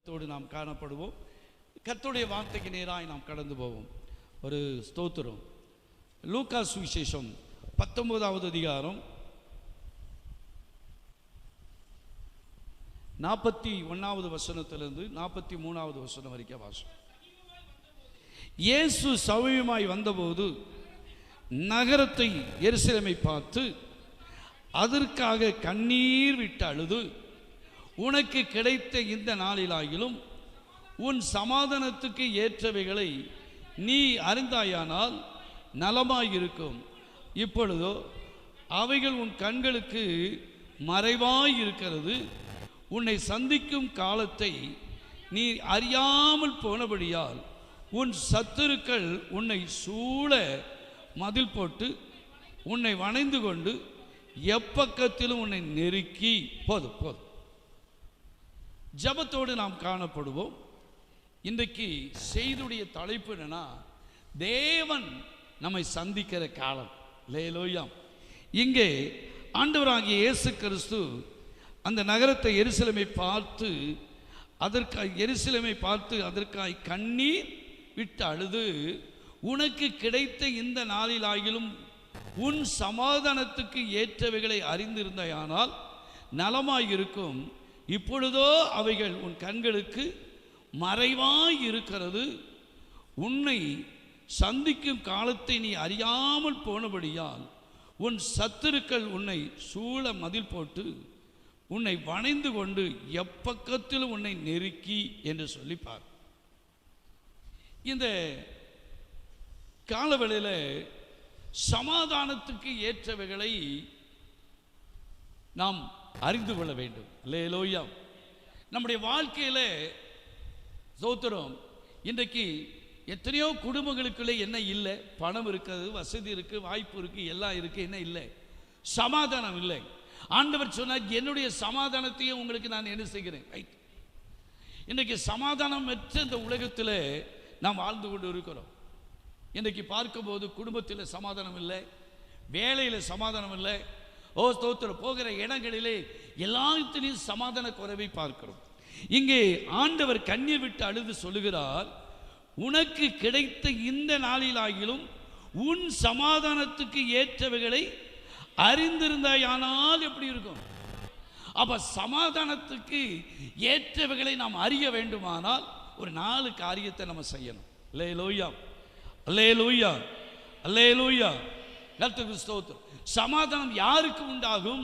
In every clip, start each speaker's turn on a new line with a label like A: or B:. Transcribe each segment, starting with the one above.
A: தோடு நாம் காணப்படுவோம். கர்த்தருடைய வார்த்தைக்கு நேராய் நாம் கடந்து போவோம். ஒரு ஸ்தோத்திரம். லூக்கா சுவிசேஷம் 19வது அதிகாரம் 41வது வசனத்திலிருந்து 43வது வசனம் வரைக்கும் வாசம். இயேசு சமீபமாய் வந்தபோது நகரத்தை எருசலேமை பார்த்து அதற்காக கண்ணீர் விட்டு அழுது, உனக்கு கிடைத்த இந்த நாளிலாகிலும் உன் சமாதானத்துக்கு ஏற்றவைகளை நீ அறிந்தாயானால் நலமாயிருக்கும். இப்பொழுதோ அவைகள் உன் கண்களுக்கு மறைவாய் இருக்கிறது. உன்னை சந்திக்கும் காலத்தை நீ அறியாமல் போனபடியால் உன் சத்துருக்கள் உன்னை சூழ மதில் போட்டு உன்னை வணைந்து கொண்டு எப்பக்கத்திலும் உன்னை நெருக்கி. போதும் போதும். ஜபத்தோடு நாம் காணப்படுவோம். இன்றைக்கு செய்தியுடைய தலைப்பு என்னன்னா, தேவன் நம்மை சந்திக்கிற காலம். லேலோயா. இங்கே ஆண்டவராகிய இயேசு கிறிஸ்து அந்த நகரத்தை எருசலேமை பார்த்து அதற்காய் கண்ணீர் விட்டு அழுது, உனக்கு கிடைத்த இந்த நாளிலாகிலும் உன் சமாதானத்துக்கு ஏற்றவைகளை அறிந்திருந்தாயானால் நலமாயிருக்கும். இப்பொழுதோ அவைகள் உன் கண்களுக்கு மறைவாய் இருக்கிறது. உன்னை சந்திக்கும் காலத்தை நீ அறியாமல் போனபடியால் உன் சத்துருக்கள் உன்னை சூழ மதில் போட்டு உன்னை வணைந்து கொண்டு எப்பக்கத்திலும் உன்னை நெருக்கி என்று சொல்லிப்பார். இந்த காலவேளையில் சமாதானத்துக்கு ஏற்றவைகளை நாம் அறிந்து கொள்ள வேண்டும். அல்லேலூயா. நம்முடைய வாழ்க்கையில் சோத்திரம், இன்றைக்கு எத்தனையோ குடும்பங்களுக்குள்ளே என்ன இல்லை? பணம் இருக்கிறது, வசதி இருக்குது, வாய்ப்பு இருக்குது, எல்லாம் இருக்குது. என்ன இல்லை? சமாதானம் இல்லை. ஆண்டவர் சொன்னார், என்னுடைய சமாதானத்தையே உங்களுக்கு நான் என்ன செய்கிறேன். ரைட். இன்றைக்கு சமாதானம் பெற்ற இந்த உலகத்தில் நாம் வாழ்ந்து கொண்டு இருக்கிறோம். இன்றைக்கு பார்க்கும்போது குடும்பத்தில் சமாதானம் இல்லை, வேலையில் சமாதானம் இல்லை. ஓ ஸ்தோத்திரம், போகிற இடங்களிலே எல்லாத்திலையும் சமாதான குறைவை பார்க்கிறோம். இங்கே ஆண்டவர் கண்ணீர் விட்டு அழுது சொல்லுகிறார், உனக்கு கிடைத்த இந்த நாளிலாகிலும் உன் சமாதானத்துக்கு ஏற்றவைகளை அறிந்திருந்தாயானால் எப்படி இருக்கும்? அப்ப சமாதானத்துக்கு ஏற்றவைகளை நாம் அறிய வேண்டுமானால் ஒரு 4 காரியத்தை நம்ம செய்யணும். அல்லேலூயா, அல்லேலூயா, அல்லேலூயா. கர்த்தருக்கு ஸ்தோத்திரம். சமாதானம் யாருக்கு உண்டாகும்?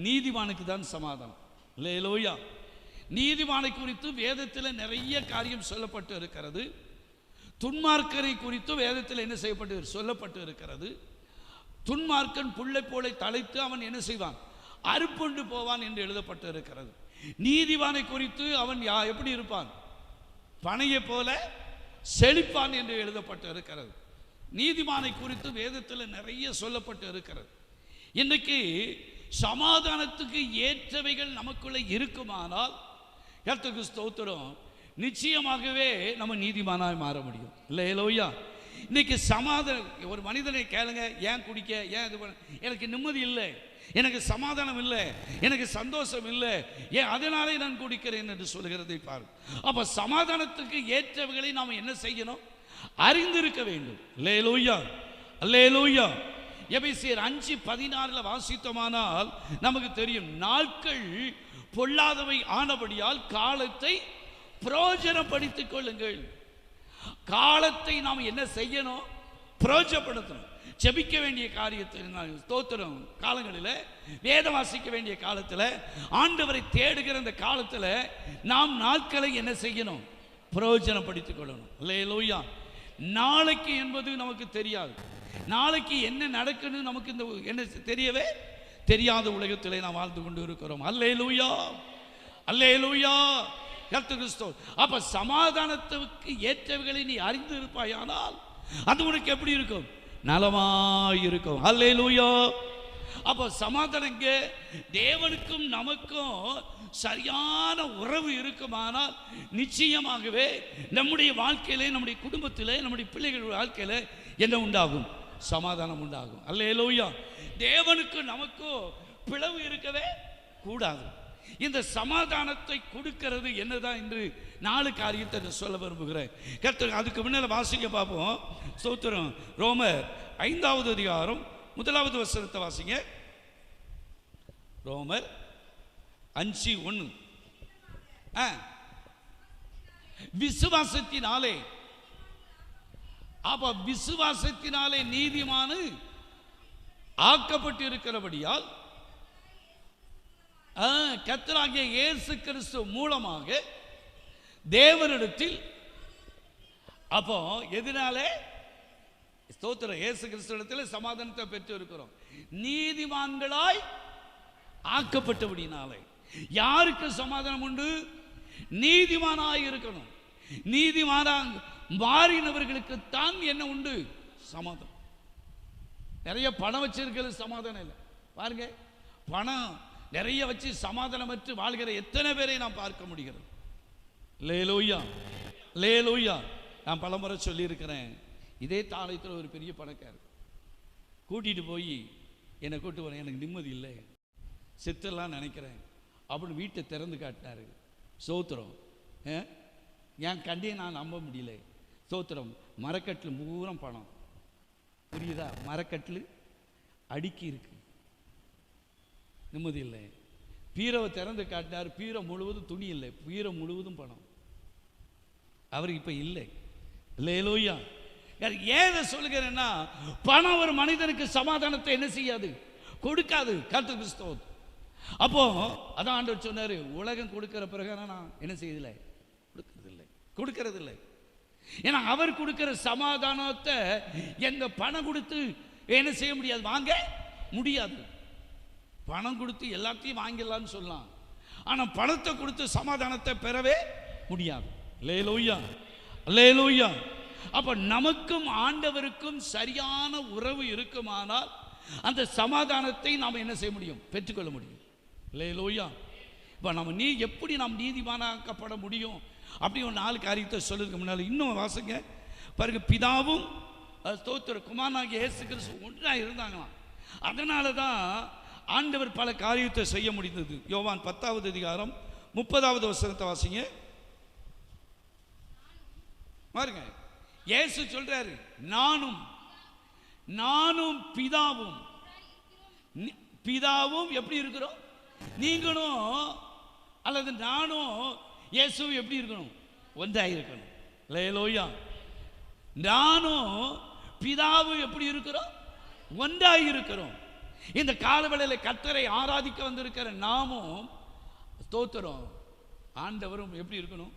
A: நீதிமானுக்கு தான் சமாதானம். அல்லேலூயா. நீதிமானை குறித்து வேதத்தில் நிறைய காரியம் சொல்லப்பட்டு இருக்கிறது. துன்மார்க்கரை குறித்து வேதத்தில் என்ன செய்யப்பட்டு சொல்லப்பட்டு இருக்கிறது. துன்மார்க்கன் புல்லை போல தலைத்து அவன் என்ன செய்வான்? அறுப்புண்டு போவான் என்று எழுதப்பட்டு இருக்கிறது. நீதிமானை குறித்து அவன் எப்படி இருப்பான்? பனையை போல செழிப்பான் என்று எழுதப்பட்டு இருக்கிறது. நீதிமானை குறித்து வேதத்தில் நிறைய சொல்லப்பட்டு இருக்கிறது. இன்றைக்கு சமாதானத்துக்கு ஏற்றவைகள் நமக்குள்ள இருக்குமானால் கர்த்தருக்கு ஸ்தோத்திரம், நிச்சயமாகவே நம்ம நீதிமானாய் மாற முடியும். இல்லையா? இன்னைக்கு சமாதானம், ஒரு மனிதனை கேளுங்க, ஏன் குடிக்க, ஏன் இது பண்ண, எனக்கு நிம்மதி இல்லை, எனக்கு சமாதானம் இல்லை, எனக்கு சந்தோஷம் இல்லை, ஏன் அதனாலே நான் குடிக்கிறேன் என்று சொல்கிறதை பாருங்க. அப்ப சமாதானத்துக்கு ஏற்றவைகளை நாம் என்ன செய்யணும்? அறிந்திருக்க வேண்டும். அல்லேலூயா, அல்லேலூயா. எபேசியர் 5:16 வாசித்தோமானால் நமக்கு தெரியும், நாட்கள் பொல்லாதவை ஆனபடியால் காலத்தை பிரயோஜனப்படுத்திக் கொள்ளுங்கள். காலத்தை நாம் என்ன செய்யணும்? பிரயோஜனப்படுத்தணும். ஜெபிக்க வேண்டிய காரியத்தில் ஸ்தோத்திரம் காலங்களில், வேத வாசிக்க வேண்டிய காலத்தில், ஆண்டவரை தேடுகிற இந்த காலத்தில் நாம் நாட்களை என்ன செய்யணும்? பிரயோஜனப்படுத்திக் கொள்ளணும். அல்லேலூயா. நாளைக்கு என்பது நமக்கு தெரியாது. நாளைக்கு என்ன நடக்குன்னு நமக்கு இந்த என்ன தெரியவே தெரியாத உலகத்திலே நாம் வாழ்ந்து கொண்டு இருக்கிறோம். அல்லேலூயா, அல்லேலூயா. கர்த்தருக்கு ஸ்தோத்திரம். அப்ப சமாதானத்துக்கு ஏற்றவைகளை நீ அறிந்து இருப்பாயானால் அது உனக்கு எப்படி இருக்கும்? நலமாயிருக்கும். அல்லேலூயா. அப்ப சமாதானங்க தேவனுக்கும் நமக்கும் சரியான உறவு இருக்குமானால் நிச்சயமாகவே நம்முடைய வாழ்க்கையிலே, நம்முடைய குடும்பத்திலே, நம்முடைய பிள்ளைகள் வாழ்க்கையில என்ன உண்டாகும்? சமாதானம் உண்டாகும். அல்லேலூயா. தேவனுக்கு நமக்கும் பிளவு இருக்கவே கூடாது. இந்த சமாதானத்தை கொடுக்கிறது என்னதான் என்று 4 காரியத்தை சொல்ல விரும்புகிறேன். கர்த்தர் அதுக்கு முன்னால வாசிக்க பார்ப்போம். ஸ்தோத்திரம். ரோமர் 5வது அதிகாரம் 1வது வசனத்தை வாசிங்க. ரோமர் 5:1. விசுவாசத்தினாலே, அப்ப விசுவாசத்தினாலே நீதிமானு ஆக்கப்பட்டு இருக்கிறபடியால் கர்த்தராகிய இயேசு கிறிஸ்து மூலமாக தேவனிடத்தில், அப்போ எதனாலே? ஸ்தோத்திரம். இயேசு கிறிஸ்துவிடத்தில் சமாதானத்தை பெற்று இருக்கிறோம். நீதிமான்களாய் ஆக்கப்பட்டபடினாலே. யாருக்கு சமாதானம் உண்டு? நீதிமானாய் இருக்கணும். நீதிமானாக மாறினவர்களுக்கு தான் என்ன உண்டு? சமாதானம். நிறைய பணம் வச்சிருக்கிறது சமாதானம் இல்லை. பாருங்க, பணம் நிறைய வச்சு சமாதானமற்று வாழ்கிற எத்தனை பேரை நாம் பார்க்க முடிகிறது. லேலூயா, லேலூயா. நான் பலமுறை சொல்லியிருக்கிறேன். இதே தாளத்தில் ஒரு பெரிய பணக்காரர் கூட்டிகிட்டு போய் என்னை கூட்டு வரேன், எனக்கு நிம்மதி இல்லை, செத்துலாம் நினைக்கிறேன் அப்படின்னு வீட்டை திறந்து காட்டினார். சோத்திரம். என் கண்டியை நான் நம்ப முடியல. சோத்திரம். மரக்கட்டில் பூரம் பணம், புரியுதா? மரக்கட்டில் அடுக்கி இருக்கு, நிம்மதி இல்லை. பீரவை திறந்து காட்டினார். பீரை முழுவதும் துணி இல்லை, பீரை முழுவதும் பணம். அவர் இப்போ இல்லை. லேலூயா. ஏதை சொல்லுகிறேன்னா, பணம் ஒரு மனிதனுக்கு சமாதானத்தை என்ன செய்யாது? கொடுக்காது. கர்த்தர் கிறிஸ்தவம். அப்போ அதான் ஆண்டவர் சொன்னார், உலகம் கொடுக்கிற பிறகு நான் என்ன செய்யதில்லை? கொடுக்கறதில்லை. ஏன்னா அவர் கொடுக்கிற சமாதானத்தை எங்க பணம் கொடுத்து என்ன செய்ய முடியாது? வாங்க முடியாது. பணம் கொடுத்து எல்லாத்தையும் வாங்கிடலான்னு சொல்லலாம், ஆனால் பணத்தை கொடுத்து சமாதானத்தை பெறவே முடியாது. லேலூயா, லேலூயா. அப்ப நமக்கும் ஆண்டவருக்கும் சரியான உறவு இருக்குமானால் அந்த சமாதானத்தை நாம் என்ன செய்ய முடியும்? பெற்றுக்கொள்ள முடியும். லேலூயா. இப்போ நம்ம எப்படி நாம் நீதிமானாக்கப்பட முடியும் அப்படி ஒரு 4 காரியத்தை சொல்றதுக்கு முன்னால் இன்னும் வாசிங்க பாருங்க. பிதாவும் ஸ்தோத்திர குமாரனாகிய இயேசு கிறிஸ்து ஒன்றாக இருந்தாங்களாம். அதனால தான் ஆண்டவர் பல காரியத்தை செய்ய முடிந்தது. யோவான் 10வது அதிகாரம் 30வது வசனத்தை வாசிங்க. பாருங்க, இயேசு சொல்றாரு, நானும் பிதாவும் எப்படி இருக்கிறோம்? நீங்களும் அல்லது நானும் இயேசுவும் எப்படி இருக்கணும்? ஒன்றாக இருக்கணும். லேலூயா. நானும் பிதாவும் எப்படி இருக்கிறோம்? ஒன்றாக இருக்கிறோம். இந்த காலவேளையில் கர்த்தரை ஆராதிக்க வந்திருக்கிற நாமும் ஸ்தோத்திரம் ஆண்டவரும் எப்படி இருக்கணும்?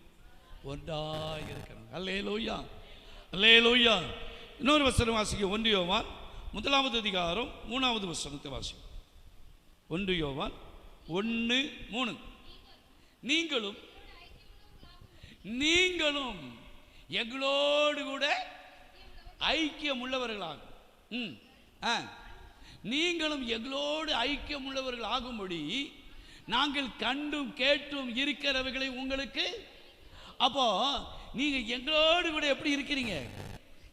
A: ஒன்றாக இருக்கணும். அல்லேலூயா, அல்லேலூயா. இன்னொரு வசனம் வாசிக்க. 1 யோவான் 1வது அதிகாரம் 3வது வசனத்தை வாசிக்க. 1 யோவான் 1:3. நீங்களும் எங்களோடு கூட ஐக்கியம் உள்ளவர்களாகும். நீங்களும் எங்களோடு ஐக்கியம் உள்ளவர்கள் ஆகும்படி நாங்கள் கண்டும் கேட்டும் இருக்கிறவர்களை உங்களுக்கு. அப்போ நீங்க எங்களோடு கூட எப்படி இருக்கிறீங்க?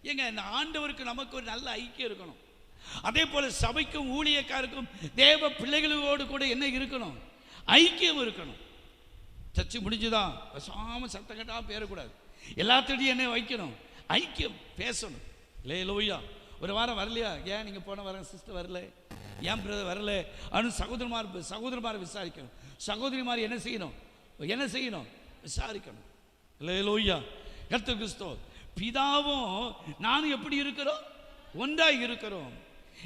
A: ஏங்க, இந்த ஆண்டவருக்கு நமக்கு ஒரு நல்ல ஐக்கியம் இருக்கணும். அதே போல சபைக்கும் ஊழியக்காருக்கும் தேவ பிள்ளைகளோடு கூட என்ன இருக்கணும்? ஐக்கியம் இருக்கணும். சர்ச்சை முடிஞ்சுதான் பேசாம சத்தம் கட்டா பேரக்கூடாது. எல்லாத்திட்டையும் என்ன வைக்கணும்? ஐக்கியம் பேசணும். லேலூயா. ஒரு வாரம் வரலையா? ஏன் நீங்க போன வாரம் சிஸ்டர் வரல, ஏன் பிரதர் வரல? அவனு சகோதரமார் விசாரிக்கணும். சகோதரிமார் என்ன செய்யணும்? விசாரிக்கணும். லேலூயா. கர்த்தர் கிறிஸ்து பிதாவும் நானும் எப்படி இருக்கிறோம்? ஒன்றாக இருக்கிறோம்.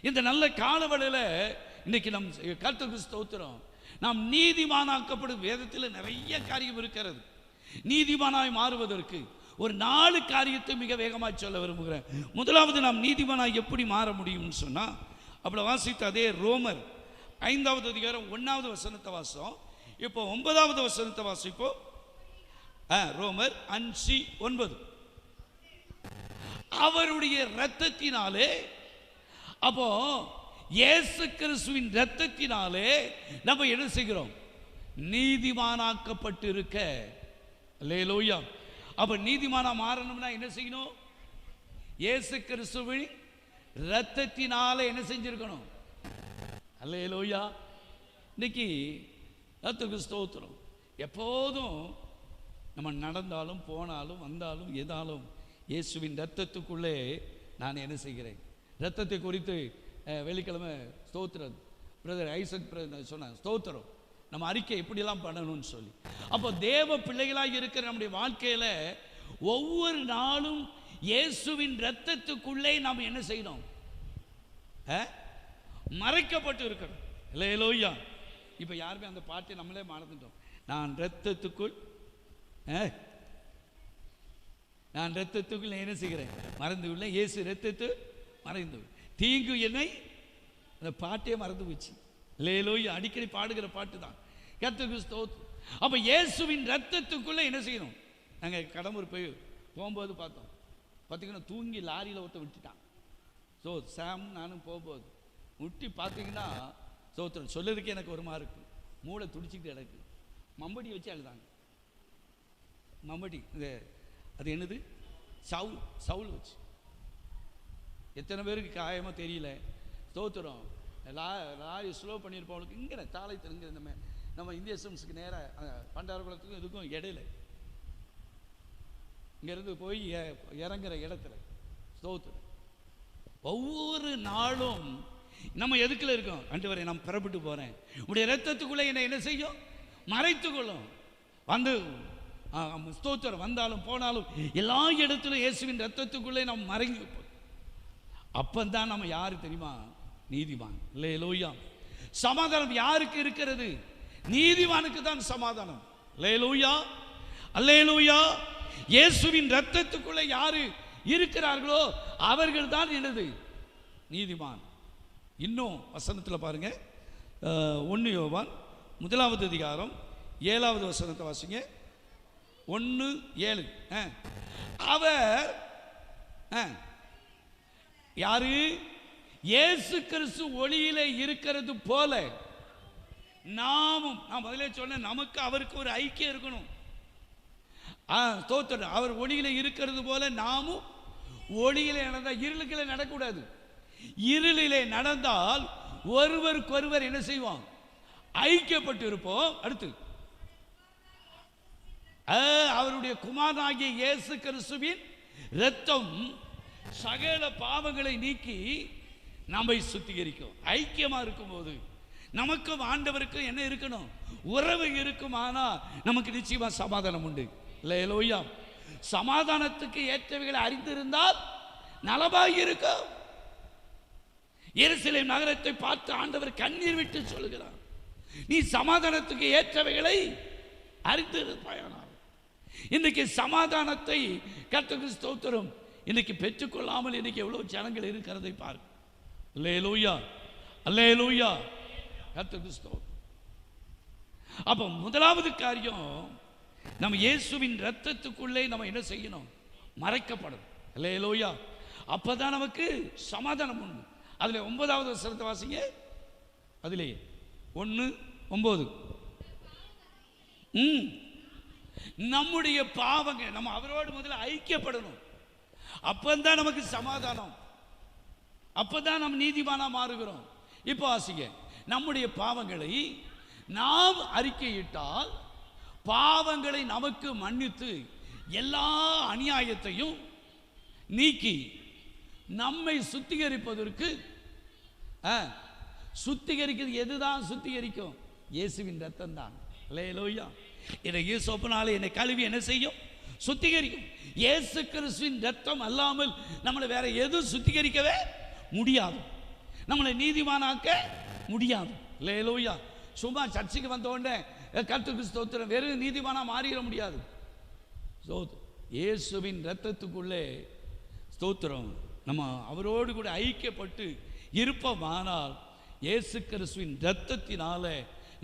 A: இந்த நல்ல காலவளையில் இன்னைக்கு நம் கர்த்தருக்கு ஸ்தோத்திரம். நாம் நீதிமானாக்கப்படும் வேதத்தில் நிறைய காரியம் இருக்கிறது. நீதிமானாய் மாறுவதற்கு ஒரு 4 காரியத்தை மிக வேகமாக சொல்ல விரும்புகிறேன். முதலாவது, நாம் நீதிமானாய் எப்படி மாற முடியும்னு சொன்னா, அப்படி வாசித்த அதே ரோமர் 5வது அதிகாரம் 1வது வசனத்தை வாசம். இப்போ 9வது வசனத்தை வாசிப்போம். ரோமர் 5:9. அவருடைய இரத்தத்தினாலே, அப்போ இயேசு கிறிஸ்துவின் இரத்தத்தினாலே நம்ம என்ன செய்கிறோம்? நீதிமானாக்கப்பட்டு இருக்க. அல்லேலூயா. அப்ப நீதிமானா மாறணும்னா என்ன செய்யணும்? இயேசு கிறிஸ்துவின் இரத்தத்தினாலே என்ன செஞ்சிருக்கணும்? அல்லேலூயா. இன்னைக்கு கர்த்தருக்கு ஸ்தோத்திரம். எப்போதும் நம்ம நடந்தாலும் போனாலும் வந்தாலும் எதாலும் இயேசுவின் இரத்தத்துக்குள்ளே நான் என்ன செய்கிறேன். இரத்தத்தை குறித்து வெள்ளிக்கிழமை ஸ்தோத்திரம் பிரதர் ஐசக் பிரதர் சொன்னாங்க, ஸ்தோத்திரம் நம்ம அறிக்கை எப்படியெல்லாம் பண்ணணும்னு சொல்லி. அப்போ தேவ பிள்ளைகளாக இருக்கிற நம்முடைய வாழ்க்கையில் ஒவ்வொரு நாளும் இயேசுவின் இரத்தத்துக்குள்ளே நாம் என்ன செய்யணும், மறைக்கப்பட்டு இருக்கணும். இல்லையா? இப்போ யாருமே அந்த பாட்டை நம்மளே மறந்துட்டோம். நான் இரத்தத்துக்குள் என்ன செய்கிறேன், மறந்து உள்ள இயேசு இரத்தத்து மறைந்து தீங்கு என்னை, அந்த பாட்டே மறந்து போச்சு. இல்லையா? அடிக்கடி பாடுகிற பாட்டு தான் கர்த்தருக்கு ஸ்தோத்திரம். அப்போ இயேசுவின் இரத்தத்துக்குள்ளே என்ன செய்யணும். நாங்கள் கடம்பூர் போய் போகும்போது பார்த்தோம், பார்த்தீங்கன்னா தூங்கி லாரியில் ஒருத்த விட்டுட்டான். ஸோ சாம் நானும் போகும்போது முட்டி பார்த்தீங்கன்னா ஸ்தோத்திரம் சொல்லுறதுக்கு எனக்கு ஒரு மாதிரி இருக்குது, மூளை துடிச்சிக்கிட்டு கிடக்கு. மம்படி வச்சு அழுதாங்க. மம்படி இந்த அது என்னது சவுல் வச்சு. எத்தனை பேருக்கு காயமாக தெரியல. ஸ்தோத்திரம். லாரி ஸ்லோ பண்ணியிருப்பவங்களுக்கு இங்கே தாளை தெரிஞ்ச நம்ம இந்திய எஸ்எம்ஸுக்கு நேராக பண்டாரகுளத்துக்கும் இதுக்கும் இடையில இங்கேருந்து போய் இறங்குற இடத்துல ஸ்தோத்திரம். ஒவ்வொரு நாளும் நம்ம எதுக்குள்ள இருக்கோம், ஆண்டவரே நான் புறப்பட்டு போகிறேன், உடைய இரத்தத்துக்குள்ளே என்ன செய்யும், மறைத்துக்கொள்ளும். வந்து ஸ்தோத்திரம் வந்தாலும் போனாலும் எல்லா இடத்திலும் இயேசுவின் இரத்தத்துக்குள்ளே நம்ம மறைஞ்சு. அப்பந்தான் நம்ம யாரு தெரியுமா, நீதிமான். அல்லேலூயா. சமாதானம் யாருக்கு இருக்கிறது, நீதிமானுக்கு தான் சமாதானம். அல்லேலூயா, அல்லேலூயா. இயேசுவின் இரத்தத்துக்குள்ளே யாரு இருக்கிறார்களோ அவர்கள் தான் என்னது, நீதிமான். இன்னும் வசனத்தில் பாருங்க, 1 யோவான் 1 அதிகாரம் 7வது வசனத்தை வாசிங்க. 1:7. அவர் யாரு, இயேசு கிறிஸ்து ஒளியிலே இருக்கிறது போல நாமும், நான் முதலே சொன்னேன், நமக்கு அவருக்கு ஒரு ஐக்கியம் இருக்கணும். ஸ்தோத்திரம். அவர் ஒளியிலே இருக்கிறது போல நாமும் ஒளியிலே நடந்தால், இருளுக்கிலே நடக்கூடாது. இருளிலே நடந்தால் ஒருவருக்கொருவர் என்ன செய்வோம், ஐக்கியப்பட்டு இருப்போம். அடுத்து அவருடைய குமாரனாகிய இயேசு கிறிஸ்துவின் இரத்தம் சகல பாவங்களை நீக்கி நம்மை சுத்திகரிக்கும். ஐக்கியமா இருக்கும்போது நமக்கும் ஆண்டவருக்கும் என்ன இருக்கணும், உறவு இருக்குமானா நமக்கு நிச்சயமா சமாதானம் உண்டு. அல்லேலூயா. சமாதானத்துக்கு ஏற்றவைகளை அறிந்திருந்தால் நலமாய் இருக்கும். எருசலேம் நகரத்தை பார்த்து ஆண்டவர் கண்ணீர் விட்டு சொல்லுகிறார், நீ சமாதானத்துக்கு ஏற்றவைகளை அறிந்திருப்பாயானால். இன்னைக்கு சமாதானத்தை கர்த்தருக்கு ஸ்தோத்திரம் இன்னைக்கு பெற்றுக்கொள்ளாமல் இன்னைக்கு எவ்வளவு ஜனங்கள் இருக்கிறதை பாருங்க. அல்லேலூயா, அல்லேலூயா. கர்த்தருக்கு ஸ்தோத்திரம். அப்ப முதலாவது காரியம், நம்ம இயேசுவின் இரத்தத்துக்குள்ளே நம்ம என்ன செய்யணும், மறைக்கப்படும். அல்லேலூயா. அப்பதான் நமக்கு சமாதானம் உண்டு. அதுல 9வது வசனத்தை வாசிங்க. அதிலே 1:9. நம்முடைய பாவங்கள், நம்ம அவரோடு முதல்ல ஐக்கியப்படணும். அப்பந்தான் நமக்கு சமாதானம், அப்பதான் நம்ம நீதிமானா மாறுகிறோம். இப்போ வாசிங்க. நம்முடைய பாவங்களை நாம் அறிக்கையிட்டால் பாவங்களை நமக்கு மன்னித்து எல்லா அநியாயத்தையும் நீக்கி நம்மை சுத்திகரிப்பதற்கு, சுத்திகரிக்கிறது எதுதான் சுத்திகரிக்கும், இயேசுவின் ரத்தம் தான். அல்லேலூயா. என்னை ஈசோப்பினாலே என்னை கழுவி என்ன செய்யும், சுத்திகரிக்கும். இயேசு கிறிஸ்துவின் ரத்தம் அல்லாமல் நம்மளை வேற எதுவும் சுத்திகரிக்கவே முடியாது, நம்மளை நீதிமானாக்க முடியாது. அல்லேலூயா. சும்மா சர்ச்சைக்கு வந்த உடனே கர்த்தருக்கு ஸ்தோத்திரம் வெறும் நீதிமானா மாறிட முடியாது. இயேசுவின் ரத்தத்துக்குள்ளே ஸ்தோத்திரம் நம்ம அவரோடு கூட ஐக்கியப்பட்டு இருப்போமானால் இயேசு கிறிஸ்துவின் ரத்தத்தினால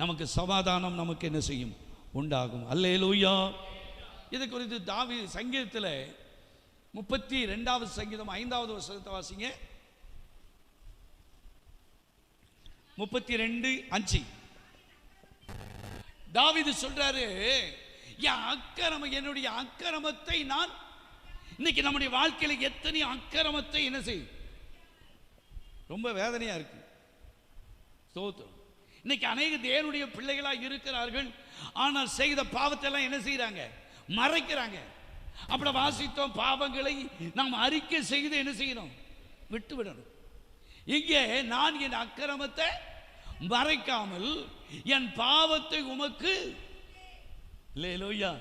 A: நமக்கு சமாதானம் நமக்கு என்ன செய்யும், உண்டாகும். அல்லேலூயா. இது குறித்து தாவீது சங்கீதத்தில் 32வது சங்கீதம் 5வது வசனத்தை வாசிங்க. 32:5. தாவீது சொல்றாரு, என்னுடைய அக்கிரமத்தை நான், இன்னைக்கு நம்முடைய வாழ்க்கையில் எத்தனை அக்கிரமத்தை என்ன செய்யும், ரொம்ப வேதனையா இருக்கு. ஸ்தோத்திரம். இன்னைக்கு அநேக தேவனுடைய பிள்ளைகளாக இருக்கிறார்கள், ஆனால் செய்த பாவத்தை எல்லாம் என்ன செய்யறாங்க? மறைக்கிறாங்க. அப்படி வாசித்தோம், பாவங்களை நாம் அறிக்கை செய்து என்ன செய்யணும்? விட்டு விடணும். இங்கே நான் என் அக்கிரமத்தை மறைக்காமல் என் பாவத்தை உமக்கு, அல்லேலூயா,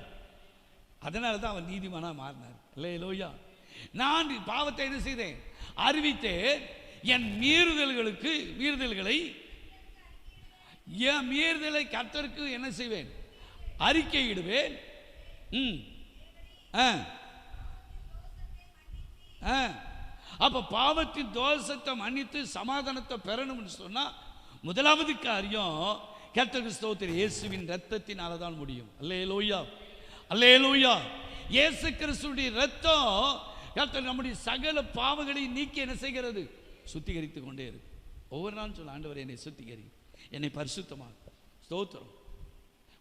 A: அதனால தான் அவன் நீதிமானா மாறினார். அல்லேலூயா. நான் பாவத்தை என்ன செய்தேன்? அறிவித்தேன். என் மீறுதல்களை என் மீறுதலை கர்த்தருக்கு என்ன செய்வேன்? அறிக்கையிடுவேன். அப்ப பாவத்தின் தோஷத்தை மன்னித்து சமாதானத்தை பெறணும்னு சொன்னா முதலாவது காரியம் கர்த்தருக்கு ஸ்தோத்திரம், இயேசுவின் இரத்தத்தினால தான் முடியும். அல்லேலூயா, அல்லேலூயா. இயேசு கிறிஸ்துவின் இரத்தம் கர்த்தர் நம்முடைய சகல பாவங்களை நீக்கி என்ன செய்கிறது? சுத்திகரித்து கொண்டே இருக்கு. ஒவ்வொரு நாளும் சொல்ல, ஆண்டவரே என்னை சுத்திகரி, என்னை பரிசுத்தமாக. ஸ்தோத்திரம்.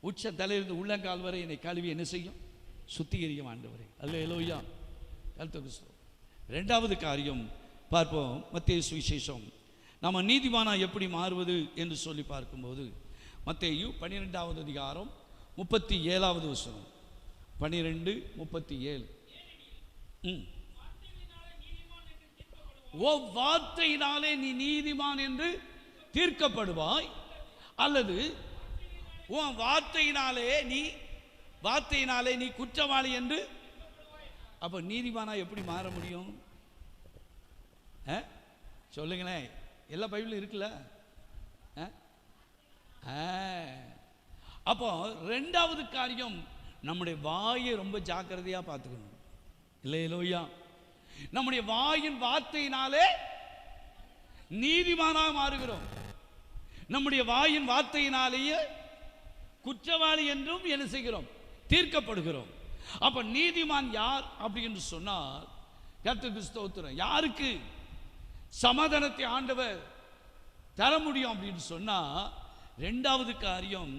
A: உச்ச தலையிலிருந்து உள்ளங்கால் வரை என்னை கழுவி என்ன செய்யும்? சுத்திகரிக்கும் ஆண்டவரே. அல்லேலூயா, கர்த்தருக்கு ஸ்தோத்திரம். இரண்டாவது காரியம் பார்ப்போம். மத்தேயு சுவிசேஷம் நம்ம நீதிமானா எப்படி மாறுவது என்று சொல்லி பார்க்கும்போது மத்தேயு 12வது அதிகாரம் 37வது வசனம். 12:37. ஓ வார்த்தையினாலே நீ நீதிமான் என்று தீர்க்கப்படுவாய், அல்லது உன் வார்த்தையினாலே நீ குற்றவாளி என்று. அப்ப நீதிமானா எப்படி மாற முடியும்? சொல்லுங்களேன். எல்லா பைபிளும் இருக்குல்ல. அப்போ ரெண்டாவது காரியம், நம்முடைய வாயை ரொம்ப ஜாக்கிரதையா பார்த்துக்கணும். இல்லையா? நம்முடைய வாயின் வார்த்தையினாலே நீதிமானாக மாறுகிறோம். நம்முடைய வாயின் வார்த்தையினாலேயே குற்றவாளி என்றும் என்ன செய்கிறோம்? தீர்க்கப்படுகிறோம். அப்ப நீதிமான் யார் அப்படின்னு சொன்னால் கர்த்தருக்கு ஸ்தோத்திரம், யாருக்கு சமாதானத்தை ஆண்டவர் தர முடியும் அப்படின்னு சொன்னா ரெண்டாவது காரியம்,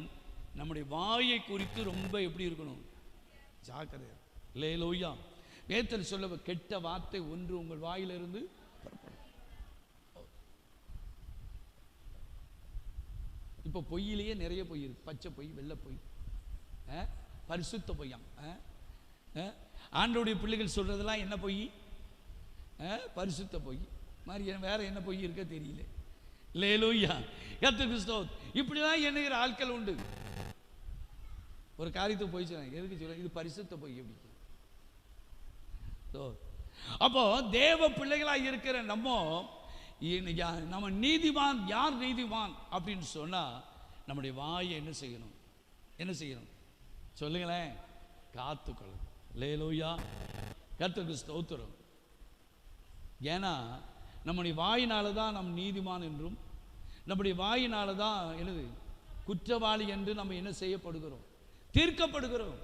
A: நம்முடைய வாயை குறித்து ரொம்ப எப்படி இருக்கணும்? ஜாக்கிரதை. அல்லேலூயா. வேதத்தில் சொல்ல, கெட்ட வார்த்தை ஒன்று உங்கள் வாயிலிருந்து புறப்படும். இப்போ பொய்யிலேயே நிறைய பொய் இருக்கு. பச்சை பொய், வெள்ளை பொய், பரிசுத்த பொய்யாம். ஆண்டவருடைய பிள்ளைகள் சொல்றதெல்லாம் என்ன பொய்? பரிசுத்த பொய் மாதிரி வேற என்ன பொய் இருக்க தெரியல. அல்லேலூயா, கர்த்தருக்கு ஸ்தோத்திரம். இப்படிதான் எண்ணுகிற ஆட்கள் உண்டு. ஒரு காரியத்தை பொய் சொன்னாங்க, எதுக்கு சொல்ல? இது பரிசுத்த பொய். எப்படி? அப்போ தேவ பிள்ளைகளாக இருக்கிற நம்ம நீதிமான் யார்? நீதிமான் அப்படின்னு சொன்னா நம்முடைய வாயை என்ன செய்யணும்? என்ன செய்யணும் சொல்லுங்களேன்? காத்துக்கொள்ளும். அல்லேலூயா, கர்த்தருக்கு ஸ்தோத்திரம். ஏன்னா நம்முடைய வாயினால தான் நம் நீதிமான் என்றும், நம்முடைய வாயினால தான் என்னது குற்றவாளி என்று நம்ம என்ன செய்யப்படுகிறோம்? தீர்க்கப்படுகிறோம்.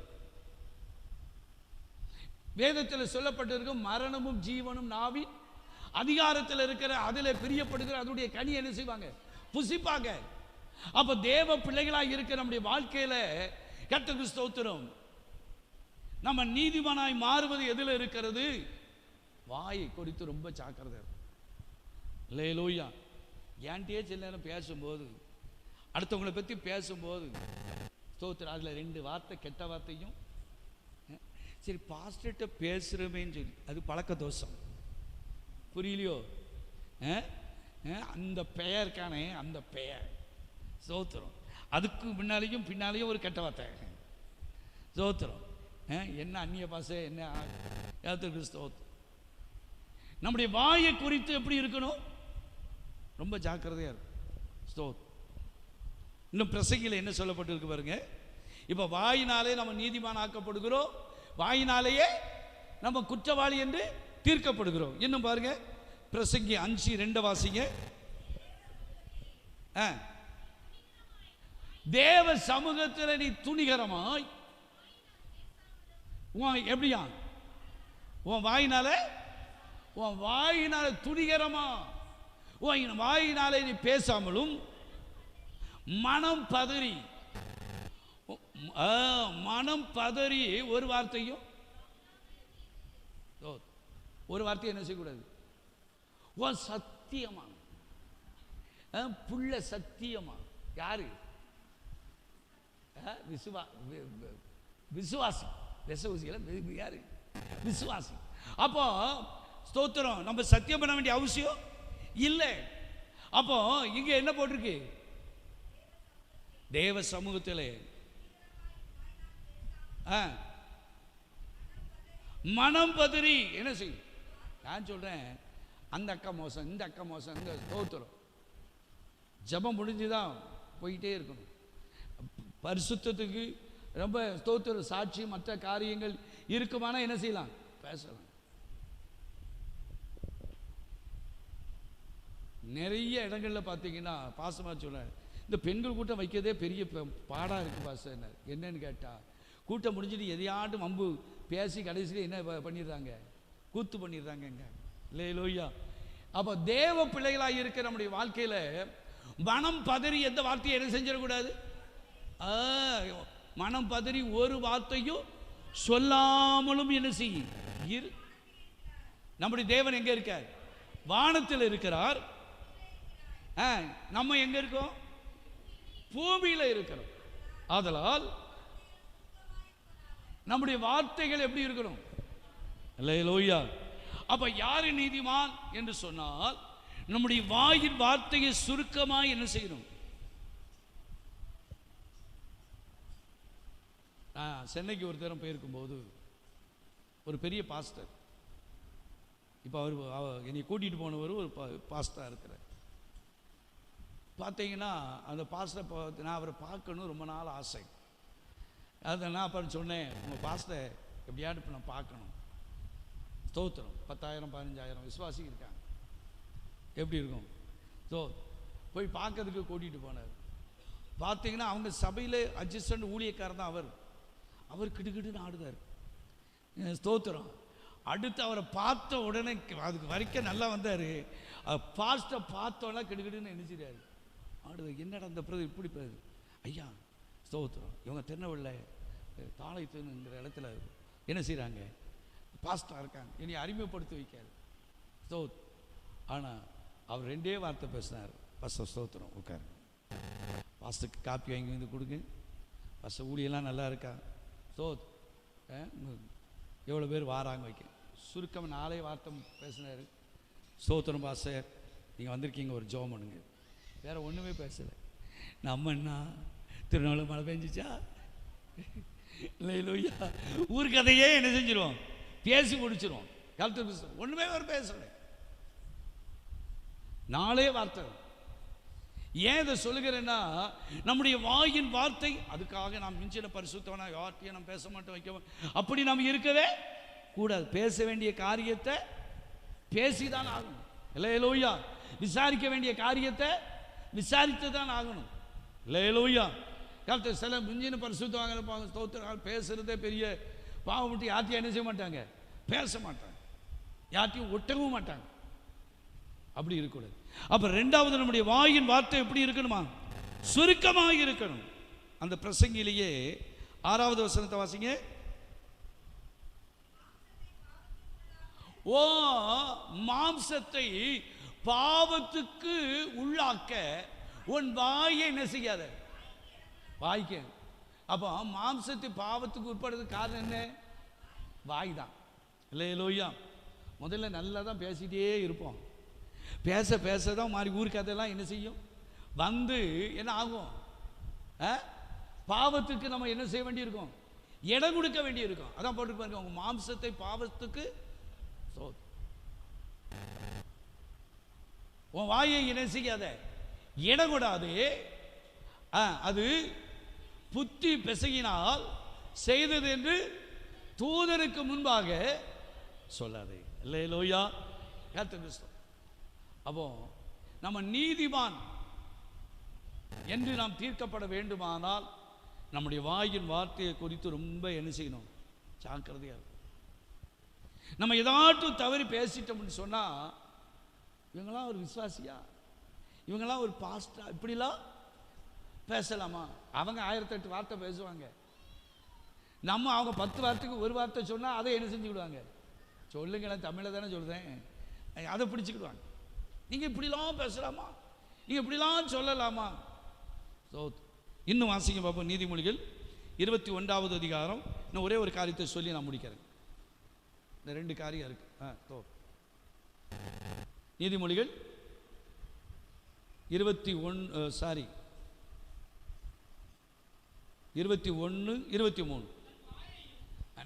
A: வேதத்தில் சொல்லப்பட்டிருக்கும் மரணமும் ஜீவனும் நாவின் அதிகாரத்தில் இருக்கிற, அதில் பிரியப்படுகிற அதனுடைய கனி என்ன செய்வாங்க? புசிப்பாங்க. அப்ப தேவ பிள்ளைகளாக இருக்கிற நம்முடைய வாழ்க்கையில கர்த்தருக்கு ஸ்தோத்திரம், நம்ம நீதிமானாய் மாறுவது எதில் இருக்கிறது? வாயை குறித்து ரொம்ப ஜாக்கிரதை. அல்லேலூயா. ஏன்ட்டே சில நேரம் பேசும்போது, அடுத்தவங்களை பற்றி பேசும்போது ஸ்தோத்திரம், அதில் 2 வார்த்தை கெட்ட வார்த்தையும், சரி பாஸ்டர்கிட்ட பேசுகிறோமேன்னு சொல்லி, அது பழக்க தோஷம். புரியலையோ? அந்த பெயர்க்கானே, அந்த பெயர் ஸ்தோத்திரம், அதுக்கு முன்னாலேயும் பின்னாலேயும் ஒரு கெட்ட வார்த்தை. ஸ்தோத்திரம். என்ன அந்நிய பாசை, என்ன ஸ்தோத்திரம். நம்முடைய வாயை குறித்து எப்படி இருக்கணும்? ரொம்ப ஜாக்கிரதையா இருக்கும். ஸ்தோத்திரம். இன்னும் பிரசங்கில என்ன சொல்லப்பட்டிருக்கு பாருங்க. இப்ப வாயினாலே நம்ம நீதிமான் ஆக்கப்படுகிறோம், வாயினாலேயே நம்ம குற்றவாளி என்று தீர்க்கப்படுகிறோம். இன்னும் பாருங்க, பிரசங்கி 5:2 வாசிங்க. தேவ சமூகத்தில் நீ துணிகரமாய், எப்படியா உன் வாயினால துணிகரமா, உன் வாயினாலே நீ பேசாமலும் மனம் பதறி ஒரு வார்த்தையும் என்ன செய்யக்கூடாது? சத்தியமா புள்ள சத்தியமா யாரு? விசுவாசி. விச ஊசிகளை யாரு? விசுவாசி. அப்போ ஸ்தோத்திரம், நம்ம சத்தியம் பண்ண வேண்டிய அவசியம் இல்லை. அப்போ இங்க என்ன போட்டிருக்கு? தேவ சமூகத்தில் மனம் பதறி என்ன செய்யும்? நான் சொல்றேன், அந்த அக்கா மோசம், இந்த அக்கா மோசம், இந்த ஸ்தோத்திரம் ஜெபம் முடிஞ்சுதான் போயிட்டே இருக்கணும். பரிசுத்தத்துக்கு ரொம்ப ஸ்தோத்திர சாட்சி மற்ற காரியங்கள் இருக்குமானா என்ன செய்யலாம்? பேசலாம். நிறைய இடங்களில் பார்த்தீங்கன்னா பாசமாக சொல்கிறேன், இந்த பெண்கள் கூட்டம் வைக்கிறதே பெரிய பாடாக இருக்குது பாச. என்னன்னு கேட்டால், கூட்டம் முடிஞ்சுட்டு எதையாட்டு வம்பு பேசி கடைசியில் என்ன பண்ணிடுறாங்க? கூத்து பண்ணிடுறாங்க. இல்லையா? அப்போ தேவ பிள்ளைகளாக இருக்க நம்முடைய வாழ்க்கையில் மனம் பதறி எந்த வார்த்தையை என்ன செஞ்சிடக்கூடாது? மனம் பதறி ஒரு வார்த்தையும் சொல்லாமலும் என்ன செய்யும்? நம்முடைய தேவன் எங்க இருக்கார்? வானத்தில் இருக்கிறார். நம்ம எங்க இருக்கோம்? பூமியில இருக்கிறோம். ஆதலால் நம்முடைய வார்த்தைகள் எப்படி இருக்கணும்? அல்லேலூயா. அப்ப யாரு நீதிமான் என்று சொன்னால், நம்முடைய வாயின் வார்த்தையை சுருக்கமாய் என்ன செய்யணும்? சென்னைக்கு ஒரு தரம் போயிருக்கும்போது ஒரு பெரிய பாஸ்டர், இப்போ அவர் என்னை கூட்டிகிட்டு போனவர் ஒரு பாஸ்டராக இருக்கிறார். பார்த்தீங்கன்னா அந்த பாஸ்டரை நான் அவரை பார்க்கணும் ரொம்ப நாள் ஆசை. அதை நான் அப்புறம் சொன்னேன், உங்கள் பாஸ்டரை எப்படியாவது இப்போ நான் பார்க்கணும். ஸ்தோத்திரம், 10,000 15,000 விசுவாசி இருக்காங்க. எப்படி இருக்கும்? போய் பார்க்கறதுக்கு கூட்டிகிட்டு போனார். பார்த்தீங்கன்னா அவங்க சபையில் அட்ஜஸ்டன்ட் ஊழியக்காரர் தான் அவர் கிடுகிடுன்னு ஆடுதார். ஸ்தோத்திரம். அடுத்து அவரை பார்த்த உடனே அதுக்கு வரைக்கும் நல்லா வந்தார். பாஸ்ட்டை பார்த்தோன்னா கிடுகிடுன்னு நினைச்சிட்டாரு. ஆடுவார். என்னடா அந்த பிரதர் இப்படி பேரு? ஐயா ஸ்தோத்திரம், இவங்க திருநெல்வேலியில் தாளைத்துங்கிற இடத்துல என்ன செய்கிறாங்க? பாஸ்டாக இருக்காங்க. என்னை அறிமுகப்படுத்தி வைக்காது. ஆனால் அவர் 2 வார்த்தை பேசினார். பாஸ்டர் ஸ்தோத்திரம் உட்காரு, பாஸ்டருக்கு காப்பி வாங்கி வந்து கொடுங்க, பாஸ்டர் ஊழியெல்லாம் நல்லா இருக்கா, எவ்வளோ பேர் வாராங்க வைக்க. சுருக்கம் 4 வார்த்தை பேசினார். ஸ்தோத்திரம் பாஸ்டர், நீங்கள் வந்திருக்கீங்க, ஒரு ஜெபம் பண்ணுங்க. வேறு ஒன்றுமே பேசலை. நம்ம என்ன திருநாள் மழை பெஞ்சிச்சா? இல்லையா? ஊர் கதையே என்ன செஞ்சிருவோம்? பேசி முடிச்சிருவோம். கருத்து ஒன்றுமே அவர் பேசலை. 4 வார்த்தை. ஏன் இதை சொல்லுகிறேன்னா, நம்முடைய வாயின் வார்த்தை, அதுக்காக நாம் மிஞ்சின பரிசுத்தவனா யார்ட்டையும் நாம் பேச மாட்டோம், வைக்க அப்படி நாம் இருக்கவே கூடாது. பேச வேண்டிய காரியத்தை பேசிதான் ஆகணும். இல்லையா? விசாரிக்க வேண்டிய காரியத்தை விசாரித்து தான் ஆகணும். இல்லையா? கருத்து சில மிஞ்சின பரிசுத்தவாங்க ஸ்தோத்திரம் பேசுறதே பெரிய பாவம் விட்டு யார்ட்டையும் என்ன செய்ய மாட்டாங்க? பேச மாட்டாங்க. யார்ட்டையும் ஒட்டவும் மாட்டாங்க. அப்படி இருக்கக்கூடாது. அப்ப 2வது நம்முடைய வாயின் வார்த்தை எப்படி இருக்கணுமா? சுருக்கமாக இருக்கணும். அந்த பிரசங்கிலேயே 6வது வசனத்தை வாசிங்க. ஓ மாம்சத்தை பாவத்துக்கு உள்ளாக்க உன் வாயை என்ன செய்யாத? வாய்க்க. அப்போ மாம்சத்தை பாவத்துக்கு உட்படுறதுக்கு காரணம் என்ன? வாய் தான். இல்லையா? முதல்ல நல்லா தான் பேசிகிட்டே இருப்போம். பேச பேச தான் மாதிரி ஊர் கதையெல்லாம் என்ன செய்யும்? வந்து என்ன ஆகும்? பாவத்துக்கு நம்ம என்ன செய்ய வேண்டியிருக்கோம்? இடம் கொடுக்க வேண்டியிருக்கும். அதான் போட்டு பாருங்க, உங்க மாம்சத்தை பாவத்துக்கு உன் வாயை என்ன செய்யாத? இடம் கொடாது. அது புத்தி பிசகினால் செய்தது என்று தூதருக்கு முன்பாக சொல்லாதே. இல்லையா? அப்போ நம்ம நீதிமான் என்று நாம் தீர்க்கப்பட வேண்டுமானால் நம்முடைய வாயின் வார்த்தையை குறித்து ரொம்ப என்ன செய்யணும்? ஜாக்கிரதையா இருக்கும். நம்ம ஏதாட்டும் தவறி பேசிட்டோம்னு சொன்னா, இவங்களாம் ஒரு விசுவாசியா, இவங்களாம் ஒரு பாஸ்டா, இப்படிலாம் பேசலாமா? அவங்க 1008 வார்த்தை பேசுவாங்க. நம்ம அவங்க 10 வார்த்தைக்கு ஒரு வார்த்தை சொன்னால் அதை என்ன செஞ்சுக்கிடுவாங்க? சொல்லுங்களேன், தமிழில் தானே சொல்கிறேன், அதை பிடிச்சிக்கிடுவாங்க. நீங்கள் இப்படிலாம் பேசலாமா? நீங்கள் இப்படிலாம் சொல்லலாமா? இன்னும் வாசிங்க பார்ப்போம். நீதிமொழிகள் 21வது அதிகாரம். இன்னும் ஒரே ஒரு காரியத்தை சொல்லி நான் முடிக்கிறேன். இந்த 2 காரியம் இருக்கு. நீதிமொழிகள் 21 21 23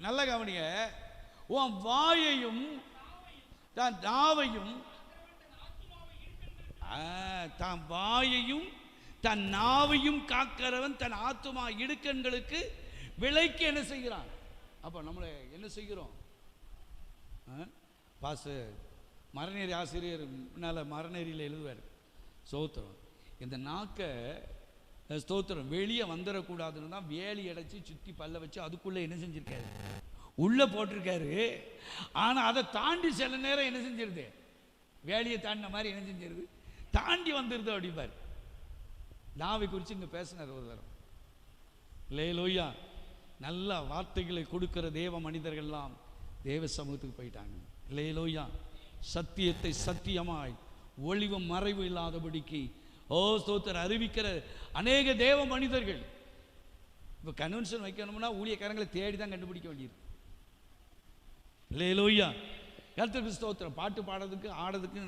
A: நல்ல கவனிங்க. உன் வாயையும் தான் நாவையும் தான் வாயையும் தன் நாவையும் காக்கிறவன் தன் ஆத்துமா இடுக்கண்களுக்கு விலைக்கு என்ன செய்கிறான்? அப்போ நம்மளை என்ன செய்கிறோம்? பாசு மரநேரி ஆசிரியர் முன்னால் மரநேரியில் எழுதுவார், ஸ்தோத்திரம், இந்த நாக்கை ஸ்தோத்திரம் வெளியே வந்துடக்கூடாதுன்னு தான் வேலி அடைச்சி சுற்றி பல்ல வச்சு அதுக்குள்ளே என்ன செஞ்சுருக்காரு? உள்ளே போட்டிருக்காரு. ஆனால் அதை தாண்டி சில நேரம் என்ன செஞ்சிருது? வேலியை தாண்டின மாதிரி என்ன செஞ்சிருது? தாண்டி வந்துடுது அப்படிப்பார். நாவை குறித்து இங்கே பேசினார் ஒரு தரம். லேலூயா. நல்ல வார்த்தைகளை கொடுக்கிற தேவ மனிதர்கள்லாம் தேவ சமூகத்துக்கு போயிட்டாங்க. லேலூயா. சத்தியத்தை சத்தியமாய் ஒளிவும் மறைவு இல்லாதபடிக்கு ஸ்தோத்திரம் அறிவிக்கிற அநேக தேவ மனிதர்கள். இப்போ கன்வென்ஷன் வைக்கணும்னா ஊழியக்காரங்களை தேடி தான் கண்டுபிடிக்க வேண்டியிருக்கு. லேலூயா. கர்த்தருக்கு ஸ்தோத்திரம். பாட்டு பாடுறதுக்கு ஆடுறதுக்கு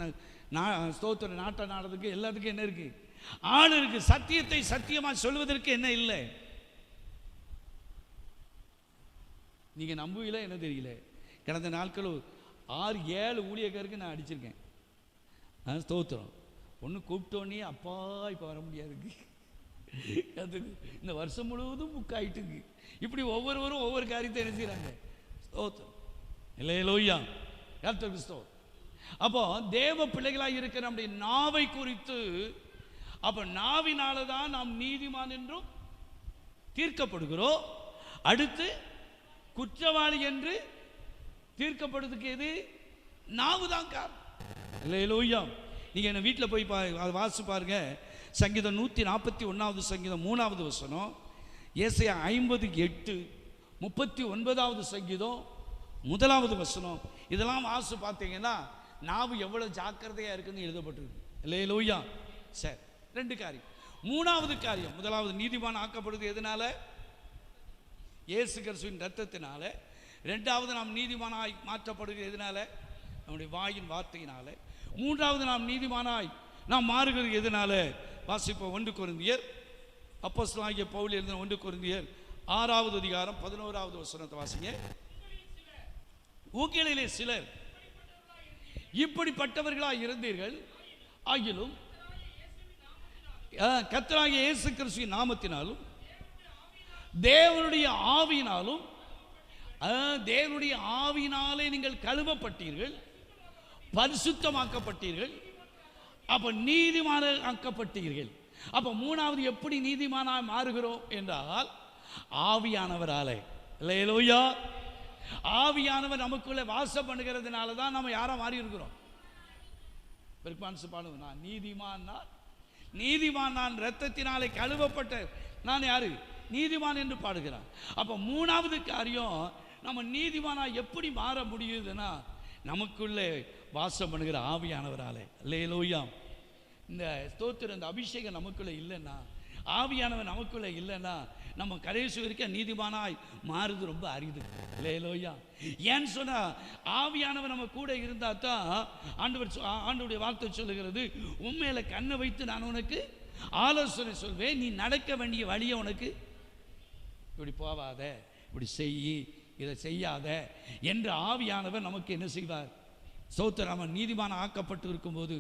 A: ஸ்தோத்திரம் நாட்டம் ஆடுறதுக்கு எல்லாத்துக்கும் என்ன இருக்கு? ஆள் இருக்கு. சத்தியத்தை சத்தியமா சொல்வதற்கு என்ன இல்லை? நீங்க நம்புவீங்களா என்ன தெரியல. கடந்த நாட்கள் 6-7 ஊழியக்காருக்கு நான் அடிச்சிருக்கேன். ஸ்தோத்திரம். ஒன்று கூப்பிட்டோன்னே அப்பா இப்போ வர முடியாதுக்கு, இந்த வருஷம் முழுவதும் புக் ஆகிட்டுக்கு. இப்படி ஒவ்வொருவரும் ஒவ்வொரு காரியத்தை என்ன செய்கிறாங்க? ஸ்தோத்திரம். இல்லையா? கர்த்தருக்கு ஸ்தோத்திரம். அப்போ தேவ பிள்ளைகளாக இருக்கிற நம்முடைய நாவை குறித்து, அப்போ நாவினால தான் நாம் நீதிமான் என்றும் தீர்க்கப்படுகிறோம். அடுத்து குற்றவாளி என்று தீர்க்கப்படுறதுக்கு எது? நாவு தான் காரணம். இல்லையா? நீங்கள் என்ன வீட்டில் போய் அதை வாசிச்சு பாருங்க. சங்கீதம் 141வது சங்கீதம் 3வது வசனம், ஏசாயா 58, 39வது சங்கீதம் 1வது வசனம், இதெல்லாம் வாசிச்சு பார்த்தீங்கன்னா நாவு எவ்வளோ ஜாக்கிரதையாக இருக்குன்னு எழுதப்பட்டிருக்கு. இல்லையா? சரி, 2 காரியம். 3வது காரியம், முதலாவது நீதிமான் ஆக்கப்படுது எதனால? இயேசு கிறிஸ்துவின் இரத்தத்தினால. 2வது நாம் நீதிமானாய் மாற்றப்படுகிறது எதனால? நம்முடைய வாயின் வார்த்தையினால. 3வது நாம் நீதிமானாய் நாம் மாறுகிறது எதனால? வாசிப்போம். 1 கொரிந்தியர், அப்போஸ்தலனாகிய பவுல் எழுதின 1 கொரிந்தியர் 6வது அதிகாரம் 11வது வசனத்தை வாசிங்க. உங்களிலே சிலர் இப்படிப்பட்டவர்களாய் இருந்தீர்கள், ஆகிலும் கர்த்தராகிய இயேசு கிறிஸ்துவின் நாமத்தினாலும் தேவனுடைய ஆவியினாலும், தேவனுடைய ஆவியினாலே நீங்கள் கழுவப்பட்டீர்கள், பரிசுத்தமாக்கப்பட்டீர்கள், அப்ப நீதிமானாக்கப்பட்டீர்கள். அப்ப 3வது எப்படி நீதிமானாய் மாறுகிறோம் என்றால் ஆவியானவராலே. அல்லேலூயா. ஆவியானவர் நமக்குள்ளே வாசம் பண்ணுகிறதுனால தான் நம்ம யாரா மாறி இருக்கிறோம்? நான் நீதிமான் நான் இரத்தத்தினாலே கழுவப்பட்ட நான் யாரு? நீதிமான் என்று பாடுகிறான். அப்ப 3வது காரியம், நம்ம நீதிமானா எப்படி மாற முடியுதுன்னா நமக்குள்ளே வாசம் பண்ணுகிற ஆவியானவராலே. அல்லேலூயா. இந்த ஸ்தோத்திரம், இந்த அபிஷேகம் நமக்குள்ளே இல்லைன்னா, ஆவியானவர் நமக்குள்ளே இல்லைன்னா நம்ம கடைசி வரைக்கும் நீதிமானாய் மாறுது ரொம்ப அரிது. அல்லேலூயா. ஏன்னு சொன்னா ஆவியானவர் நம்ம கூட இருந்தா தான் ஆண்டவருடைய வார்த்தை சொல்லுகிறது, உண்மையில கண்ணை வைத்து நான் உனக்கு ஆலோசனை சொல்வேன், நீ நடக்க வேண்டிய வழியை உனக்கு, இப்படி போவாத, இப்படி செய், இதை செய்யாத என்று ஆவியானவர் நமக்கு என்ன செய்வார்? ஸ்தோத்திரம். நீதிமான ஆக்கப்பட்டு இருக்கும்போது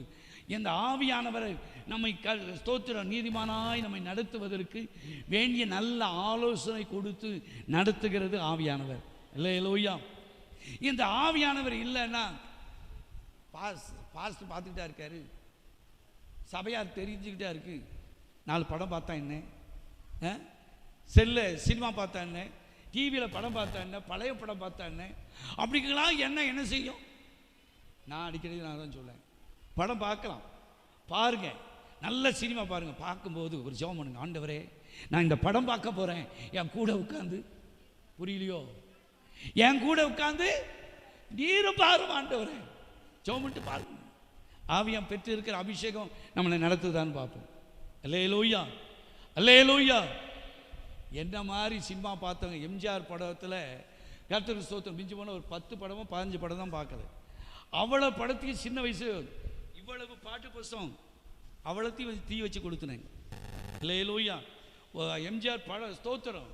A: இந்த ஆவியானவரை நம்மை ஸ்தோத்திரம் நீதிமானாய் நம்மை நடத்துவதற்கு வேண்டிய நல்ல ஆலோசனை கொடுத்து நடத்துகிறது ஆவியானவர். அல்லேலூயா. இந்த ஆவியானவர் இல்லைன்னா பாஸ்ட் பார்த்துக்கிட்டா இருக்காரு, சபையார் தெரிஞ்சுக்கிட்டா இருக்கு, 4 படம் பார்த்தா என்ன, சினிமா பார்த்தா என்ன, டிவியில் படம் பார்த்தா என்ன, பழைய படம் பார்த்தா என்ன, அப்படிங்கலாம் என்ன செய்யும்? நான் அடிக்கடி நான் தான் சொல்லேன், படம் பார்க்கலாம், பாருங்க, நல்ல சினிமா பாருங்க, பார்க்கும்போது ஒரு ஜெபம் பண்ணுங்க, ஆண்டவரே நான் இந்த படம் பார்க்க போகிறேன், என் கூட உட்காந்து, புரியலையோ, என் கூட உட்காந்து நீரும் பாருங்க ஆண்டவரே, ஜெபம் பண்ணிட்டு பாருங்க. ஆவியான் பெற்று இருக்கிற அபிஷேகம் நம்மளை நடத்துதான்னு பார்ப்போம். அல்லேலூயா. அல்லேலூயா. என்ன மாதிரி சினிமா பார்த்தவங்க எம்ஜிஆர் படத்தில் கர்த்தருக்கு ஸ்தோத்திரம் மிஞ்சி போன ஒரு 10 படமோ 15 படம் தான் பார்க்கல. அவ்வளோ படத்துக்கு சின்ன வயசு இவ்வளவு பாட்டு புஸ்தகம் அவ்வளோத்தையும் தீ வச்சு கொடுத்துனேங்க. அல்லேலூயா. எம்ஜிஆர் படம் ஸ்தோத்திரம்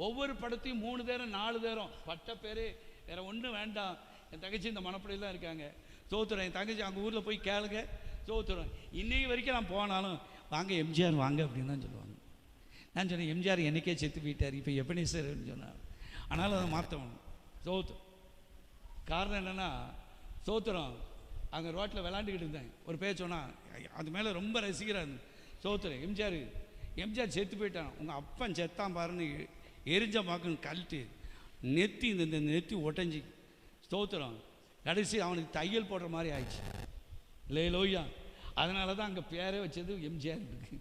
A: ஒவ்வொரு படத்தையும் 3 தேரம் 4 தேரம் பட்ட பேர் வேறு ஒன்றும் வேண்டாம். என் தங்கச்சி இந்த மனப்படையில் தான் இருக்காங்க. ஸ்தோத்திரம் என் தங்கச்சி அங்கே ஊரில் போய் கேளுங்க. ஸ்தோத்திரம் இன்னைக்கு வரைக்கும் நான் போனாலும் வாங்க எம்ஜிஆர் வாங்க அப்படின்னு தான் சொல்லுவாங்க. நான் சொன்னேன் எம்ஜிஆர் என்னைக்கே செத்து போயிட்டார், இப்போ எப்படி சார்ன்னு சொன்னார். ஆனாலும் அதை மாற்றணும். ஸ்தோத்திரம் காரணம் என்னென்னா ஸ்தோத்திரம் அங்கே ரோட்டில் விளாண்டுக்கிட்டு இருந்தேன். ஒரு பேர் சொன்னால் அது மேலே ரொம்ப ரசிக்கிறார். ஸ்தோத்திரம் எம்ஜிஆர் செத்து போயிட்டான், உங்கள் அப்பன் செத்தான் பாருன்னு எரிஞ்ச பார்க்கணும் கழட்டு நெத்தி இந்த நெத்தி ஒட்டஞ்சி. ஸ்தோத்திரம் கடைசி அவனுக்கு தையல் போடுற மாதிரி ஆயிடுச்சு. அல்லேலூயா. அதனால தான் அங்கே பேரே வச்சது எம்ஜிஆர் இருக்கு.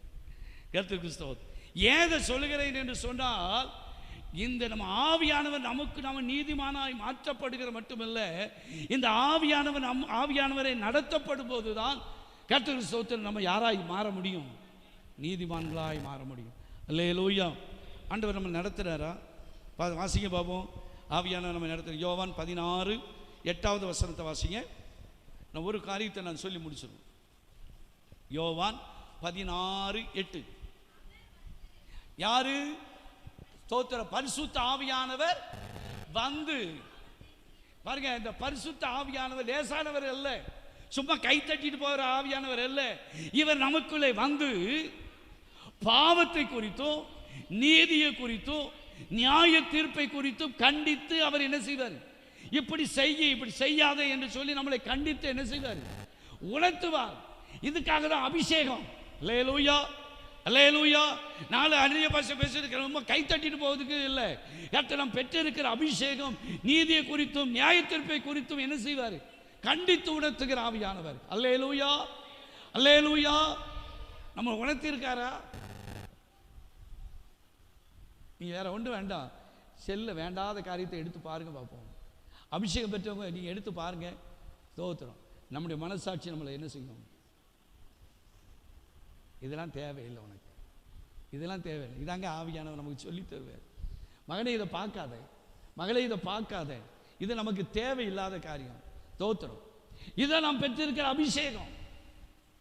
A: கர்த்தருக்கு ஸ்தோத்திரம். ஏதை சொல்லுகிறேன் என்று சொன்னால் இந்த நம்ம ஆவியானவர் நமக்கு நம்ம நீதிமானாய் மாற்றப்படுகிற மட்டுமல்ல, இந்த ஆவியானவரை நடத்தப்படும் போது தான் கர்த்தருக்கு ஸ்தோத்திரம் நம்ம யாராய் மாற முடியும், நீதிமான்களாய் மாற முடியும். அல்லேலூயா. ஆண்டவர் நம்ம நடத்துகிறாரா? வாசிங்க பாப்போம். ஆவியானவர் நம்ம நடத்துகிற யோவான் 16:8 வசனத்தை வாசிங்க. நான் ஒரு காரியத்தை நான் சொல்லி முடிச்சிடுவேன். யோவான் 16:8 யாரு? ஸ்தோத்திர பரிசுத்த ஆவியானவர் வந்து பாருங்க. இந்த பரிசுத்த ஆவியானவர் லேசானவர் அல்ல, சும்மா கை தட்டிட்டு போகிற ஆவியானவர் அல்ல. இவர் நமக்குள்ளே வந்து பாவத்தை குறித்தும் நீதியை குறித்தும் நியாய தீர்ப்பை குறித்தும் கண்டித்து அவர் என்ன செய்வார்? இப்படி செய்ய இப்படி செய்யாத என்று சொல்லி நம்மளை கண்டித்து என்ன செய்வார்? உணர்த்துவார். இதுக்காக தான் அபிஷேகம். அல்லேலூயா. அல்லேலூயா. நாலு அந்நிய பாஷை பேசுறதுக்கு ரொம்ப கை தட்டிட்டு போவதுக்கு இல்லை. கர்த்தர் நாம் பெற்றிருக்கிற அபிஷேகம் நீதியை குறித்தும் நியாய தீர்ப்பை குறித்தும் என்ன செய்வார்? கண்டித்து உணர்த்துகிற ஆவியானவர். அல்லேலூயா. அல்லேலூயா. நம்ம உணர்த்திருக்காரா? நீங்கள் வேற ஒன்றும் வேண்டாம், செல்ல வேண்டாத காரியத்தை எடுத்து பாருங்க பார்ப்போம். அபிஷேகம் பெற்றவங்க நீங்கள் எடுத்து பாருங்க. ஸ்தோத்திரம். நம்முடைய மனசாட்சி நம்மளை என்ன செய்யும்? இதெல்லாம் தேவையில்லை உனக்கு, இதெல்லாம் தேவையில்லை. இதாங்க ஆவியானவர் நமக்கு சொல்லி தருவார். மகனே இதை பார்க்காத, மகளே இதை பார்க்காத, இது நமக்கு தேவையில்லாத காரியம். ஸ்தோத்திரம். இதை நாம் பெற்றிருக்கிற அபிஷேகம்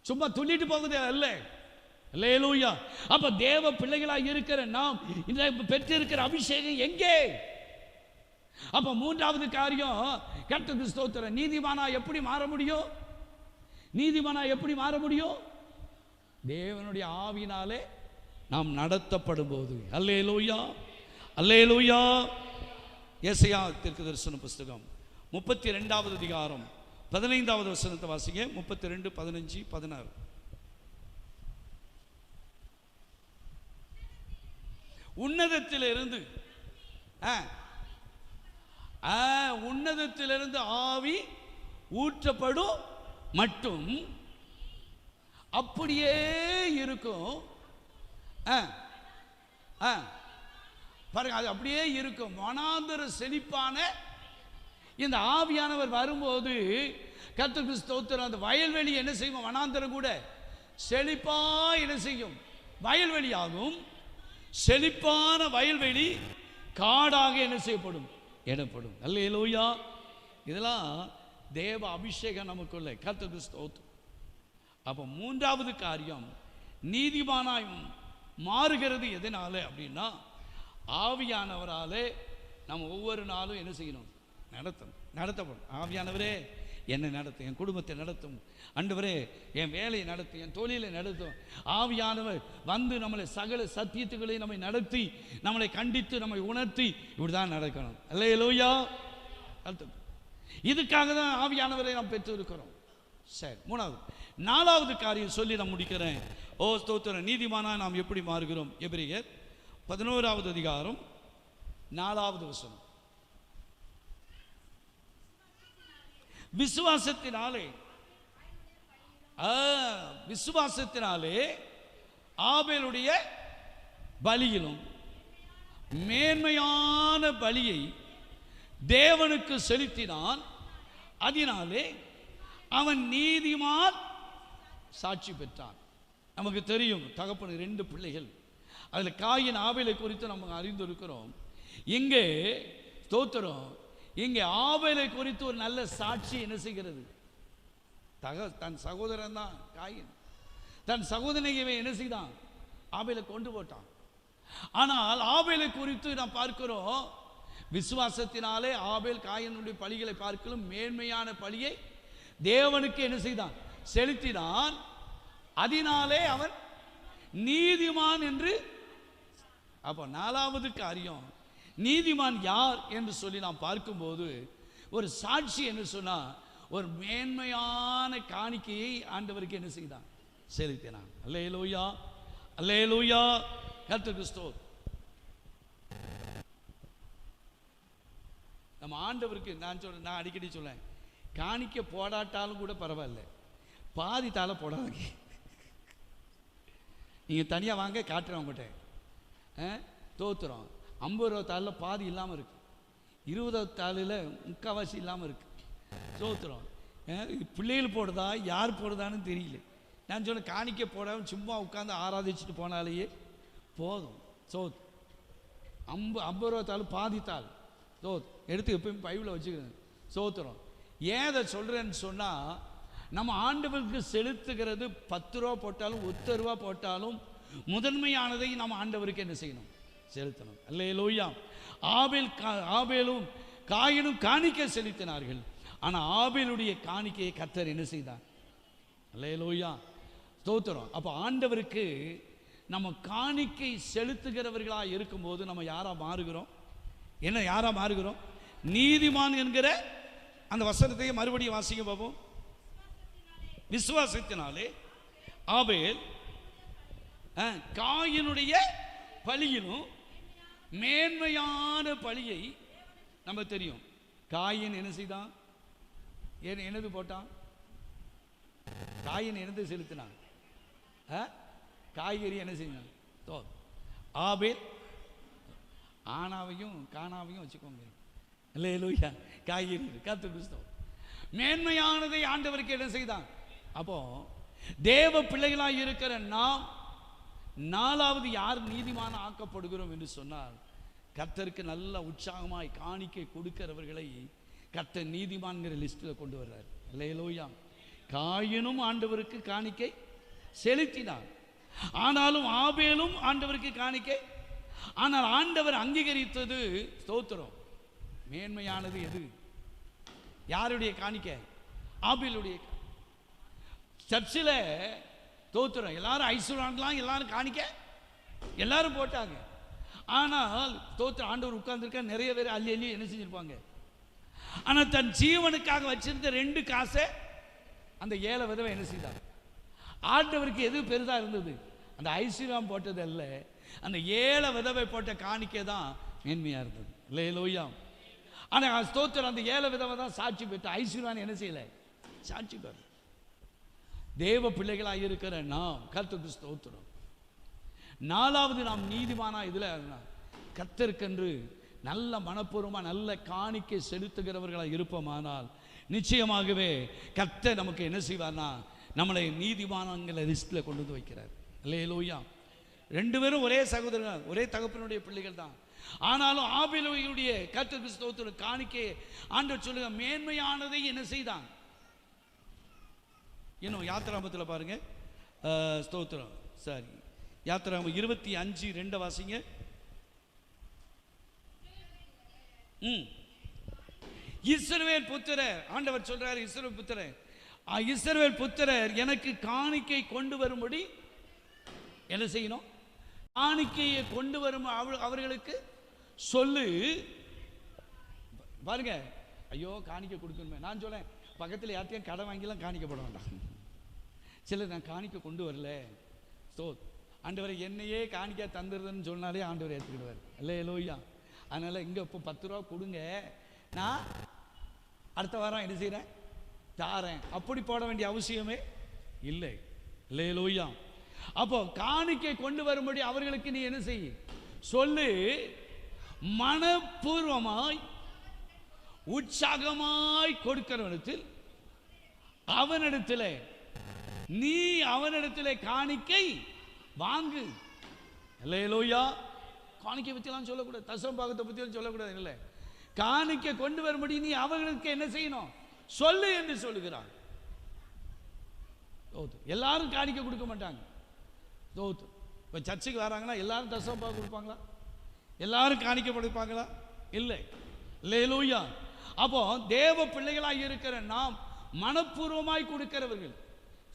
A: சும்மா துள்ளிட்டு போகுதே அல்ல. அல்லேலூயா. அப்ப தேவ பிள்ளைகளாக இருக்கிற நாம் இந்த பெற்றிருக்கிற அபிஷேகம் எங்கே? அப்ப மூன்றாவது காரியம் கர்த்தருக்கு ஸ்தோத்திரம். நீதிமானா எப்படி மாற முடியும்? நீதிமானா எப்படி மாற முடியும்? தேவனுடைய ஆவியினாலே நாம் நடத்தப்படும் போது. அல்லேலூயா. அல்லேலூயா. ஏசாயா தீர்க்கதரிசன புஸ்தகம் 32வது அதிகாரம் 15வது வசனத்தை வாசிங்க. 32, 15, 16. உன்னதத்திலிருந்து உன்னதத்திலிருந்து ஆவி ஊற்றப்படும் மட்டும் அப்படியே இருக்கும். பாருங்க, அது அப்படியே இருக்கும். வனாந்தர செழிப்பான இந்த ஆவியானவர் வரும்போது கர்த்தருக்கு ஸ்தோத்திரம். அந்த வயல்வெளி என்ன செய்யும்? வனாந்தரம் கூட செழிப்பா என்ன செய்யும்? வயல்வெளியாகும். செழிப்பான வயல்வெளி காடாக என்ன செய்யப்படும்? எனப்படும். அல்லேலூயா. இதெல்லாம் தேவ அபிஷேகம் நமக்குள்ள. கர்த்தருக்கு ஸ்தோத்திரம். அப்போ மூன்றாவது காரியம் நீதிமானாய் மாறுகிறது எதனால அப்படின்னா, ஆவியானவராலே நம்ம ஒவ்வொரு நாளும் என்ன செய்யணும்? நடத்தப்படும். ஆவியானவரே என்னை நடத்தும், என் குடும்பத்தை நடத்தும், ஆண்டவரே என் வேலையை நடத்தும், என் தொழிலை நடத்தும். ஆவியானவர் வந்து நம்மளை சகல சத்தியத்துக்களை நம்மை நடத்தி நம்மளை கண்டித்து நம்மை உணர்த்தி இப்படி தான் நடக்கணும். அல்லேலூயா. இதுக்காக தான் ஆவியானவரை நாம் பெற்று இருக்கிறோம். சரி, நாலாவது காரியம் சொல்லி நான் முடிக்கிறேன். ஓ ஸ்தோத்திரம். நீதிமானா நாம் எப்படி மாறுகிறோம்? எபிரேயர் 11வது அதிகாரம் 4வது வசனம். விசுவாசத்தினாலே ஆபேலுடைய பலியிலும் மேன்மையான பலியை தேவனுக்கு செலுத்தினான். அதனாலே அவன் நீதிமான் சாட்சி பெற்றான். நமக்கு தெரியும், தகப்பனுக்கு 2 பிள்ளைகள். அதில் காயின் ஆபேலை குறித்து நம்ம அறிந்திருக்கிறோம். இங்கே ஸ்தோத்திரம், இங்கே ஆபேலை குறித்து ஒரு நல்ல சாட்சி என்ன செய்கிறது? தன் சகோதரன் தான் காயின், தன் சகோதரனை என்ன செய்தான்? ஆபேலை கொண்டு போட்டான். ஆனால் ஆபேலை குறித்து நாம் பார்க்கிறோம், விசுவாசத்தினாலே ஆபேல் காயினுடைய பலிகளை பார்க்கலும் மேன்மையான பலியை தேவனுக்கு என்ன செய்தான்? செலுத்தினான். அதனாலே அவன் நீதிமான் என்று. அப்போ நாலாவது காரியம், நீதிமான் யார் என்று சொல்லி நாம் பார்க்கும்போது ஒரு சாட்சி என்று சொன்னா, ஒரு மேன்மையான காணிக்கையை ஆண்டவருக்கு என்ன செய்தான்? செலுத்தினான். அல்லேலூயா, அல்லேலூயா, கர்த்தருக்கு ஸ்தோத்திரம். நம்ம ஆண்டவருக்கு நான் அடிக்கடி சொல்லேன், காணிக்க போடாட்டாலும் கூட பரவாயில்ல, பாதி தாளை போடாதீங்க. நீங்கள் தனியாக வாங்க, காட்டுறேன் உங்கள்கிட்ட. தோத்துறோம் 50 ரூபா தாளில் பாதி இல்லாமல் இருக்கு, 20 தாளில் முக்கால்வாசி இல்லாமல் இருக்கு. தோத்துறோம் பிள்ளைகள் போடுதா யார் போடுதான்னு தெரியல. நான் சொன்னேன், காணிக்க போடாமல் சும்மா உட்காந்து ஆராதிச்சுட்டு போனாலேயே போதும். சோத் 50 ரூபா தாள் பாதி தாள் எடுத்து எப்பயும் பைபிளில் வச்சுக்கிறேன். சோத்துறோம். ஏன் அதை சொல்கிறேன்னு சொன்னால், நம்ம ஆண்டவருக்கு செலுத்துகிறது 10 ரூபா போட்டாலும் 10 ரூபா போட்டாலும் முதன்மையானதை நம்ம ஆண்டவருக்கு என்ன செய்யணும்? செலுத்தணும். அல்லேலூயா. ஆபேலும் காயினும் காணிக்கை செலுத்தினார்கள். ஆனால் ஆபேலுடைய காணிக்கையை கர்த்தர் என்ன செய்தார்? அல்லேலூயா, ஸ்தோத்திரம். அப்போ ஆண்டவருக்கு நம்ம காணிக்கை செலுத்துகிறவர்களாக இருக்கும்போது நம்ம யாரா மாறுகிறோம்? என்ன யாரா மாறுகிறோம்? நீதிமான் என்கிற அந்த வசனத்தையே மறுபடியும் வாசிக்க பார்ப்போம். விசுவாசத்தினாலே ஆபேல் காயினுடைய பலியிலும் மேன்மையான பலியை நம்ம தெரியும். காயின் என்ன செய்தான்? என்னது போட்டான்? காயின் என்னது செலுத்தினான்? காய்கறி என்ன செய்யணும்? ஆபேல் ஆனாவையும் காணாவையும் வச்சுக்கோங்க. அல்லேலூயா, காய்கறி கர்த்தருக்கு மேன்மையானதை ஆண்டவருக்கு என்ன செய்தான்? அப்போ தேவ பிள்ளைகளாக இருக்கிற நாம் நாலாவது யார் நீதிமான ஆக்கப்படுகிறோம் என்று சொன்னால், கர்த்தருக்கு நல்ல உற்சாகமாய் காணிக்கை கொடுக்கிறவர்களை கர்த்தர் நீதிமான்கிற லிஸ்ட்டில் கொண்டு வர்றார். அல்லேலூயா. காயினும் ஆண்டவருக்கு காணிக்கை செலுத்தினார், ஆனாலும் ஆபேலும் ஆண்டவருக்கு காணிக்கை. ஆனால் ஆண்டவர் அங்கீகரித்தது ஸ்தோத்திரம் மேன்மையானது எது? யாருடைய காணிக்கை? ஆபேலுடைய. சர்ச்சில் ஸ்தோத்திரம் எல்லாரும் ஐஸ்வர்யம்லாம் எல்லாரும் காணிக்க எல்லாரும் போட்டாங்க. ஆனால் ஸ்தோத்திரம் ஆண்டவர் உட்கார்ந்துருக்க நிறைய பேர் அள்ளி அள்ளி என்ன செஞ்சிருப்பாங்க? ஆனால் தன் ஜீவனுக்காக வச்சிருந்த 2 காசை அந்த ஏழை விதவை என்ன செய்தார்? ஆண்டவருக்கு எது பெரிதா இருந்தது? அந்த ஐஸ்வர்யம் போட்டது அல்ல, அந்த ஏழை விதவை போட்ட காணிக்கை தான் மேன்மையா இருந்தது. அல்லேலூயா. ஆனால் ஸ்தோத்திரம் அந்த ஏழை விதவை தான் சாட்சி பெற்ற. ஐஸ்வர்யான் என்ன செய்யலை? சாட்சி பெற. தேவ பிள்ளைகளாக இருக்கிற நாம் கர்த்தருக்கு ஸ்தோத்திரம். நாலாவது நாம் நீதிமானா இதில் கர்த்தருக்கென்று நல்ல மனப்பூர்வமாக நல்ல காணிக்கை செலுத்துகிறவர்களாக இருப்போமானால் நிச்சயமாகவே கர்த்தர் நமக்கு என்ன செய்வார்னா நம்மளை நீதிமானங்கிற லிஸ்ட்டில் கொண்டு வந்து வைக்கிறார். அல்லேலூயா. 2 பேரும் ஒரே சகோதரர்கள், ஒரே தகப்பனுடைய பிள்ளைகள் தான். ஆனாலும் ஆபேலுடைய கர்த்தருக்கு ஸ்தோத்திரம் காணிக்கை ஆண்டவர் சொல்லுங்க மேன்மையானதை என்ன செய்தான்? இன்னும் யாத்திராமத்தில் பாருங்க, ஸ்தோத்திரம் சரி, யாத்திராமம் 25:2 வாசிங்க. இஸ்ரவேல் புத்திரர், ஆண்டவர் சொல்றாரு இஸ்ரவேல் புத்திரர், இஸ்ரவேல் புத்திரர் எனக்கு காணிக்கை கொண்டு வரும்படி என்ன செய்யணும்? காணிக்கையை கொண்டு வரும் அவர்களுக்கு சொல்லு. பாருங்க, ஐயோ காணிக்கை கொடுக்கணுமே. நான் சொல்லேன், பக்கத்தில் யார்த்தையும் கடை வாங்கிலாம் காணிக்கப்பட வேண்டாம். சிலர் நான் காணிக்கை கொண்டு வரல, ஆண்டவரை என்னையே காணிக்கை தந்துடுறதுன்னு சொன்னாலே ஆண்டவர் ஏற்றுக்கிடுவார். அல்லேலூயா. அதனால் இங்கே இப்போ 10 ரூபா கொடுங்க, நான் அடுத்த வாரம் என்ன செய்கிறேன் தாரேன், அப்படி போட வேண்டிய அவசியமே இல்லை. அல்லேலூயா. அப்போ காணிக்கை கொண்டு வரும்படி அவர்களுக்கு நீ என்ன செய்ய சொல்லு. மனப்பூர்வமாய் உற்சாகமாய் கொடுக்கிறவனிடத்தில் அவனிடத்தில் நீ அவனிடத்தில் காணிக்கை வாங்கு. அல்லேலூயா. காணிக்கை பற்றிலாம் சொல்லக்கூடாது, தசம பாகத்தை பற்றியும் சொல்லக்கூடாது. இல்லை, காணிக்கை கொண்டு வரும்படி நீ அவர்களுக்கு என்ன செய்யணும் சொல்லு என்று சொல்லுகிறார். எல்லாரும் காணிக்கை கொடுக்க மாட்டாங்க. இப்போ சர்ச்சுக்கு வராங்கன்னா எல்லாரும் தசம பாகம் கொடுப்பாங்களா? எல்லாரும் காணிக்கை கொடுப்பாங்களா? இல்லை. அல்லேலூயா. அப்போ தேவ பிள்ளைகளாக இருக்கிற நாம் மனப்பூர்வமாய் கொடுக்கிறவர்கள்.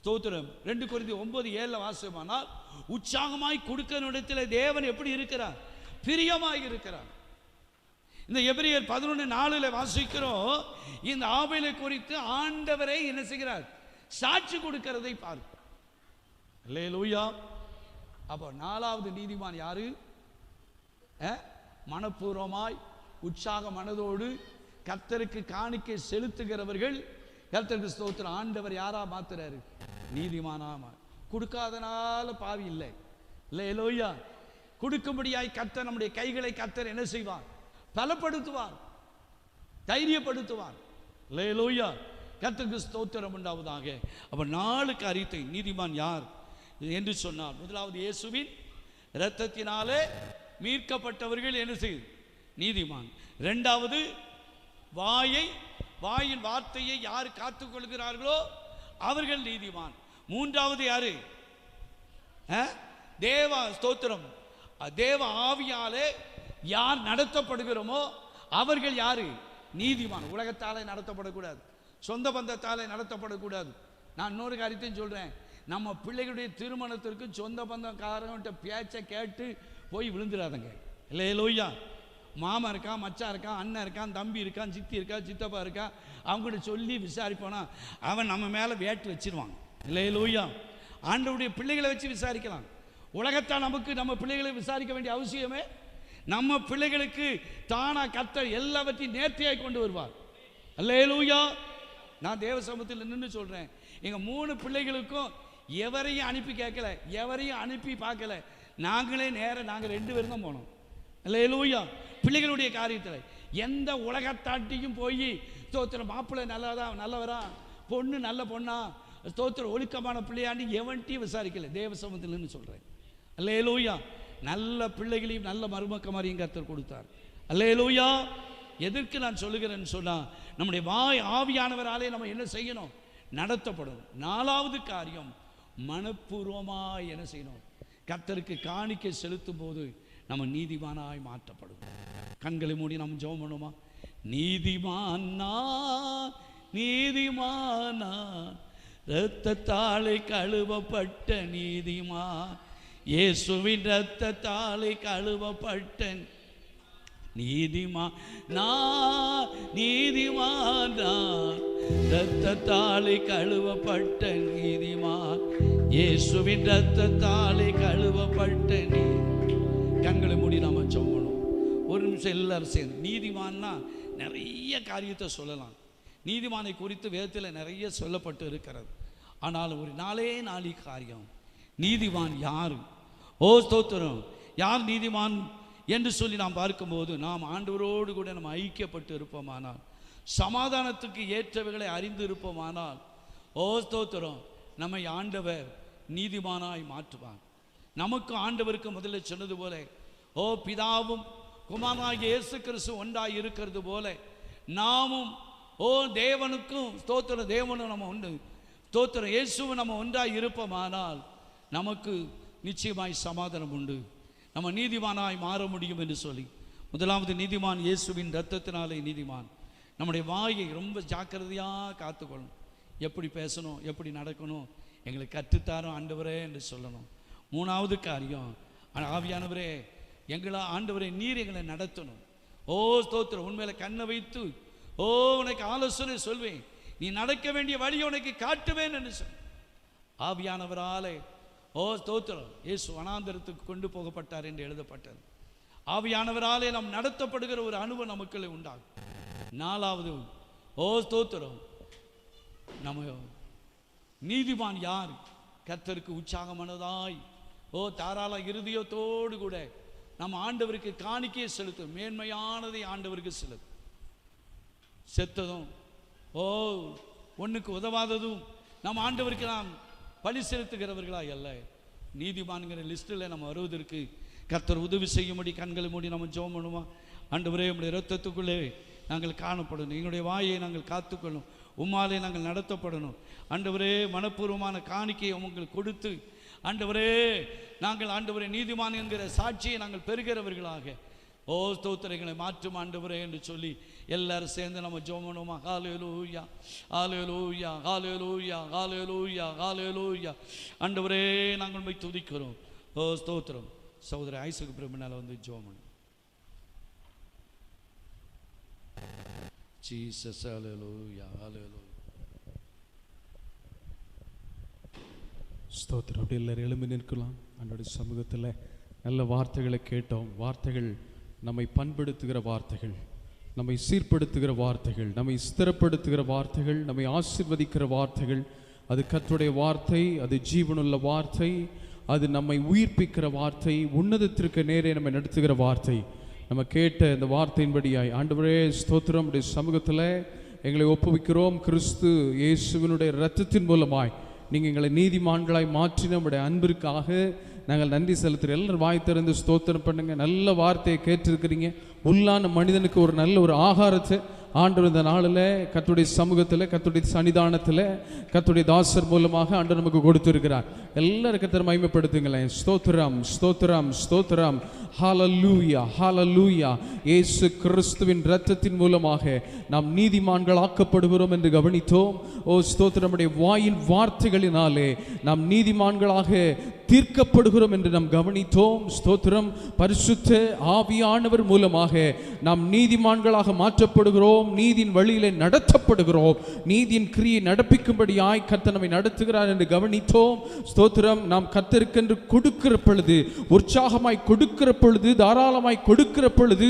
A: ஸ்தோத்திரம். 2 கொரிந்தியர் 9:7 வாசியமானால், உற்சாகமாய் கொடுக்கிற இடத்தில் தேவன் எப்படி இருக்கிறார்? பிரியமாய் இருக்கிறார். இந்த எபிரேயர் 11:4 வாசிக்கிறோம், இந்த ஆபேலை குறித்து ஆண்டவரை என்ன செய்கிறார்? சாட்சி கொடுக்கிறதை பார்க்க. அல்லேலூயா. அப்போ 4வது நீதிமான் யாரு? மனப்பூர்வமாய் உற்சாக மனதோடு கர்த்தருக்கு காணிக்கை செலுத்துகிறவர்கள். கர்த்தருக்கு ஸ்தோத்திரம். ஆண்டவர் யாரா மாத்துறாரு? நீதிமானா. கொடுக்காதனால பாவி இல்லை. அல்லேலூயா. கொடுக்கும்படியாய் கர்த்தர் நம்முடைய கைகளை கர்த்தர் என்ன செய்வார்? பலப்படுத்துவார், தைரியப்படுத்துவார். அல்லேலூயா. கர்த்தருக்கு ஸ்தோத்திரம் உண்டாவதாக. அப்ப 4 காரியத்தை நீதிமான் யார் என்று சொன்னார். முதலாவது, இயேசுவின் இரத்தத்தினாலே மீட்கப்பட்டவர்கள் என்ன செய்து நீதிமான். 2வது, வாயின் வார்த்தையை யார் காத்துக்கொள்கிறார்களோ அவர்கள் நீதிமான். 3வது யாரு? தேவ ஸ்தோத்திரம், தேவ ஆவியாலே யார் நடத்தப்படுகிறோமோ அவர்கள் யாரு? நீதிமான். உலகத்தாலே நடத்தப்படக்கூடாது, சொந்த பந்தத்தாலே நடத்தப்படக்கூடாது. நான் இன்னொரு காரியத்தையும் சொல்றேன், நம்ம பிள்ளைகளுடைய திருமணத்திற்கு சொந்த பந்தக்காரங்கிட்ட பேச்சை கேட்டு போய் விழுந்துடாதங்க. அல்லேலூயா. மாமா இருக்கான், மச்சான் இருக்கான், அண்ணன் இருக்கான், தம்பி இருக்கான், சித்தி இருக்கா, சித்தப்பா இருக்கா, அவங்ககிட்ட சொல்லி விசாரிப்போனா அவன் நம்ம மேலே வேட்டு வச்சிருவாங்க. அல்லேலூயா. ஆண்டவருடைய பிள்ளைகளை வச்சு விசாரிக்கலாம். உலகத்தால் நமக்கு நம்ம பிள்ளைகளை விசாரிக்க வேண்டிய அவசியமே. நம்ம பிள்ளைகளுக்கு தானா கர்த்தர் எல்லாவற்றையும் நேர்த்தியாய் கொண்டு வருவார். அல்லேலூயா. நான் தேவ சமூகத்தில் நின்று சொல்றேன், எங்க 3 பிள்ளைகளுக்கும் எவரையும் அனுப்பி கேட்கல, எவரையும் அனுப்பி பார்க்கல. நாங்களே நாங்கள் 2 பேரும் தான் போனோம். அல்லேலூயா. பிள்ளைகளுடைய காரியத்தில் எந்த உலகத்தாட்டியும் போய் ஸ்தோத்திரம் மாப்பிள்ளை நல்லவரா, பொண்ணு நல்ல பொண்ணா, ஸ்தோத்திரம் ஒழுக்கமான பிள்ளையாண்டி எவன்ட்டையும் விசாரிக்கல. தேவ சமூகத்தில்னு சொல்றேன். அல்லேலூயா. நல்ல பிள்ளைகளையும் நல்ல மருமக்கமாரியும் கர்த்தர் கொடுத்தார். அல்லேலூயா. எதற்கு நான் சொல்லுகிறேன்னு சொன்னா, நம்முடைய ஆவியானவராலே நம்ம என்ன செய்யணும்? நடத்தப்படணும். 4வது காரியம், மனப்பூர்வமாய் என்ன செய்யணும்? கர்த்தருக்கு காணிக்கை செலுத்தும் போது நம்ம நீதிமானாய் மாற்றப்படும். கண்களை மூடி நம்ம ஜெபம் பண்ணுவோமா? நீதிமானா நீதிமானா இரத்தத்தாலே கழுவப்பட்ட நீதிமான், இயேசுவின் இரத்தத்தாலே கழுவப்பட்ட நீதிமான் நான், நீதிமான் நான், இரத்தத்தாலே கழுவப்பட்ட நீதிமான், இயேசுவின் இரத்தத்தாலே கழுவப்பட்ட நீ. கண்களை மூடி நாம ஜெபம். ஒரு நிமிஷம் எல்லாரும் சேர்ந்து. நீதிமான்னா நிறைய காரியத்தை சொல்லலாம். நீதிமானை குறித்து வேதத்தில் நிறைய சொல்லப்பட்டு இருக்கிறது. ஆனால் ஒரு 4 காரியம், நீதிமான் யார்? ஓ ஸ்தோத்திரம். யார் நீதிமான் என்று சொல்லி நாம் பார்க்கும்போது, நாம் ஆண்டவரோடு கூட நம்ம ஐக்கியப்பட்டு இருப்போமானால், சமாதானத்துக்கு ஏற்றவைகளை அறிந்து இருப்போமானால், ஓ ஸ்தோத்திரம், நம்மை ஆண்டவர் நீதிமானாய் மாற்றுவார். நமக்கு ஆண்டவருக்கு முதல்ல சொன்னது போல, ஓ பிதாவும் குமாரனாகிய இயேசு கிறிஸ்து ஒன்றாய் இருக்கிறது போல நாமும், ஓ தேவனுக்கும் ஸ்தோத்திரம், தேவனும் நம்ம உண்டு, ஸ்தோத்திரம் இயேசுவும் நம்ம ஒன்றாய் இருப்போமானால் நமக்கு நிச்சயமாய் சமாதானம் உண்டு. நம்ம நீதிமானாய் மாற முடியும் என்று சொல்லி, முதலாவது நீதிமான் இயேசுவின் இரத்தத்தினாலே நீதிமான். நம்முடைய வாயை ரொம்ப ஜாக்கிரதையாக காத்துக்கொள்ளணும். எப்படி பேசணும், எப்படி நடக்கணும், எங்களுக்கு கற்றுத்தாரோம் ஆண்டவரே என்று சொல்லணும். 3வது காரியம், ஆவியானவரே எங்களா ஆண்டவரே நீர் எங்களை நடத்தணும். ஓ ஸ்தோத்திரம். உண்மையில கண்ணை வைத்து ஓ உனக்கு ஆலோசனை சொல்வேன், நீ நடக்க வேண்டிய வழியை உனக்கு காட்டுவேன் என்று சொல். ஆவியானவராலே ஓ ஸ்தோத்திரம் இயேசு வனாந்தரத்துக்கு கொண்டு போகப்பட்டார் என்று எழுதப்பட்டது. ஆவியானவராலே நாம் நடத்தப்படுகிற ஒரு அனுபவம் நமக்குள்ளே உண்டாகும். 4வது, ஓ ஸ்தோத்திரம், நம்ம நீதிமான் யார்? கர்த்தருக்கு உற்சாகமானதாய் ஓ தாராள இருதயத்தோடு கூட நம்ம ஆண்டவருக்கு காணிக்கையை செலுத்தும். மேன்மையானதை ஆண்டவருக்கு செலுத்தும். செத்ததும் ஓ ஒன்றுக்கு உதவாததும் நம்ம ஆண்டவருக்கு நாம் பலி செலுத்துகிறவர்களா அல்ல. நீதிமான்கிற லிஸ்ட்டில் நம்ம வருவதற்கு கர்த்தர் உதவி செய்யும்படி கண்களை மூடி நம்ம ஜெபம் பண்ணுமா. ஆண்டவரே, உம்முடைய இரத்தத்துக்குள்ளே நாங்கள் காணப்படணும், எங்களுடைய வாயை நாங்கள் காத்துக்கொள்ளணும், உம்மாலே நாங்கள் நடத்தப்படணும். ஆண்டவரே, மனப்பூர்வமான காணிக்கையை உங்களுக்கு கொடுத்து ஆண்டவரே நாங்கள் ஆண்டவரே நீதிமான் என்கிற சாட்சியை நாங்கள் பெறுகிறவர்களாக ஓ ஸ்தோத்திரங்களை மாற்றும் ஆண்டவரே என்று சொல்லி எல்லாரும் சேர்ந்து நம்ம ஜெபம் பண்ணுவோமா. ஹல்லேலூயா, ஹல்லேலூயா, ஹல்லேலூயா, ஹல்லேலூயா, ஹல்லேலூயா. ஆண்டவரே, நாங்கள் உம்மை துதிக்கிறோம். ஓ ஸ்தோத்திரம். சகோதரர் ஐசக் பிரபுனால வந்து ஜெபம் பண்ணுவோம். ஜீசஸ், ஹல்லேலூயா, ஹல்லேலூயா.
B: ஸ்தோத்திரம். அப்படி எல்லாரும் எழும்பி நிற்கலாம். ஆண்டவருடைய சமூகத்தில் நல்ல வார்த்தைகளை கேட்டோம். வார்த்தைகள் நம்மை பண்படுத்துகிற வார்த்தைகள், நம்மை சீர்படுத்துகிற வார்த்தைகள், நம்மை ஸ்திரப்படுத்துகிற வார்த்தைகள், நம்மை ஆசீர்வதிக்கிற வார்த்தைகள். அது கர்த்தருடைய வார்த்தை, அது ஜீவனுள்ள வார்த்தை, அது நம்மை உயிர்ப்பிக்கிற வார்த்தை, உன்னதத்திற்கு நேரே நம்மை நடத்துகிற வார்த்தை. நம்ம கேட்ட இந்த வார்த்தையின்படியாய் ஆண்டவரே ஸ்தோத்திரம். உடைய சமூகத்தில் எங்களை ஒப்புவிக்கிறோம். கிறிஸ்து இயேசுவினுடைய இரத்தத்தின் மூலமாய் நீங்கள் எங்களை நீதிமான்களாய் மாற்றின உடைய அன்பிற்காக நாங்கள் நன்றி செலுத்துகிறோம். எல்லாரும் வாய் திறந்து ஸ்தோத்திரம் பண்ணுங்க. நல்ல வார்த்தையை கேட்டிருக்கிறீங்க. உள்ளான மனிதனுக்கு ஒரு நல்ல ஒரு ஆகாரத்தை ஆண்டவர் இந்த நாளில் கர்த்தருடைய சமூகத்தில், கர்த்தருடைய சன்னிதானத்தில், கர்த்தருடைய தாசர் மூலமாக ஆண்டவர் நமக்கு கொடுத்திருக்கிறார். எல்லாரும் கர்த்தரை மகிமைப்படுத்துங்களேன். ஸ்தோத்திரம், ஸ்தோத்திரம், ஸ்தோத்திரம். ஹல்லேலூயா, ஹல்லேலூயா. இயேசு கிறிஸ்துவின் இரத்தத்தின் மூலமாக நாம் நீதிமான்கள் ஆக்கப்படுகிறோம் என்று கவனித்தோம். ஓ ஸ்தோத்திரம். நம்முடைய வாயின் வார்த்தைகளினாலே நாம் நீதிமான்களாக தீர்க்கப்படுகிறோம் என்று நாம் கவனித்தோம். ஸ்தோத்திரம். பரிசுத்த ஆவியானவர் மூலமாக நாம் நீதிமான்களாக மாற்றப்படுகிறோம், நீதியின் வழியிலே நடத்தப்படுகிறோம், நீதியின் கிரியை நடப்பிக்கும்படியாய் கர்த்தர் நம்மை நடத்துகிறார் என்று கவனித்தோம். ஸ்தோத்திரம். நாம் கர்த்தருக்கென்று கொடுக்கிற பொழுது, உற்சாகமாய் கொடுக்கிற பொழுது, தாராளமாய் கொடுக்கிற பொழுது,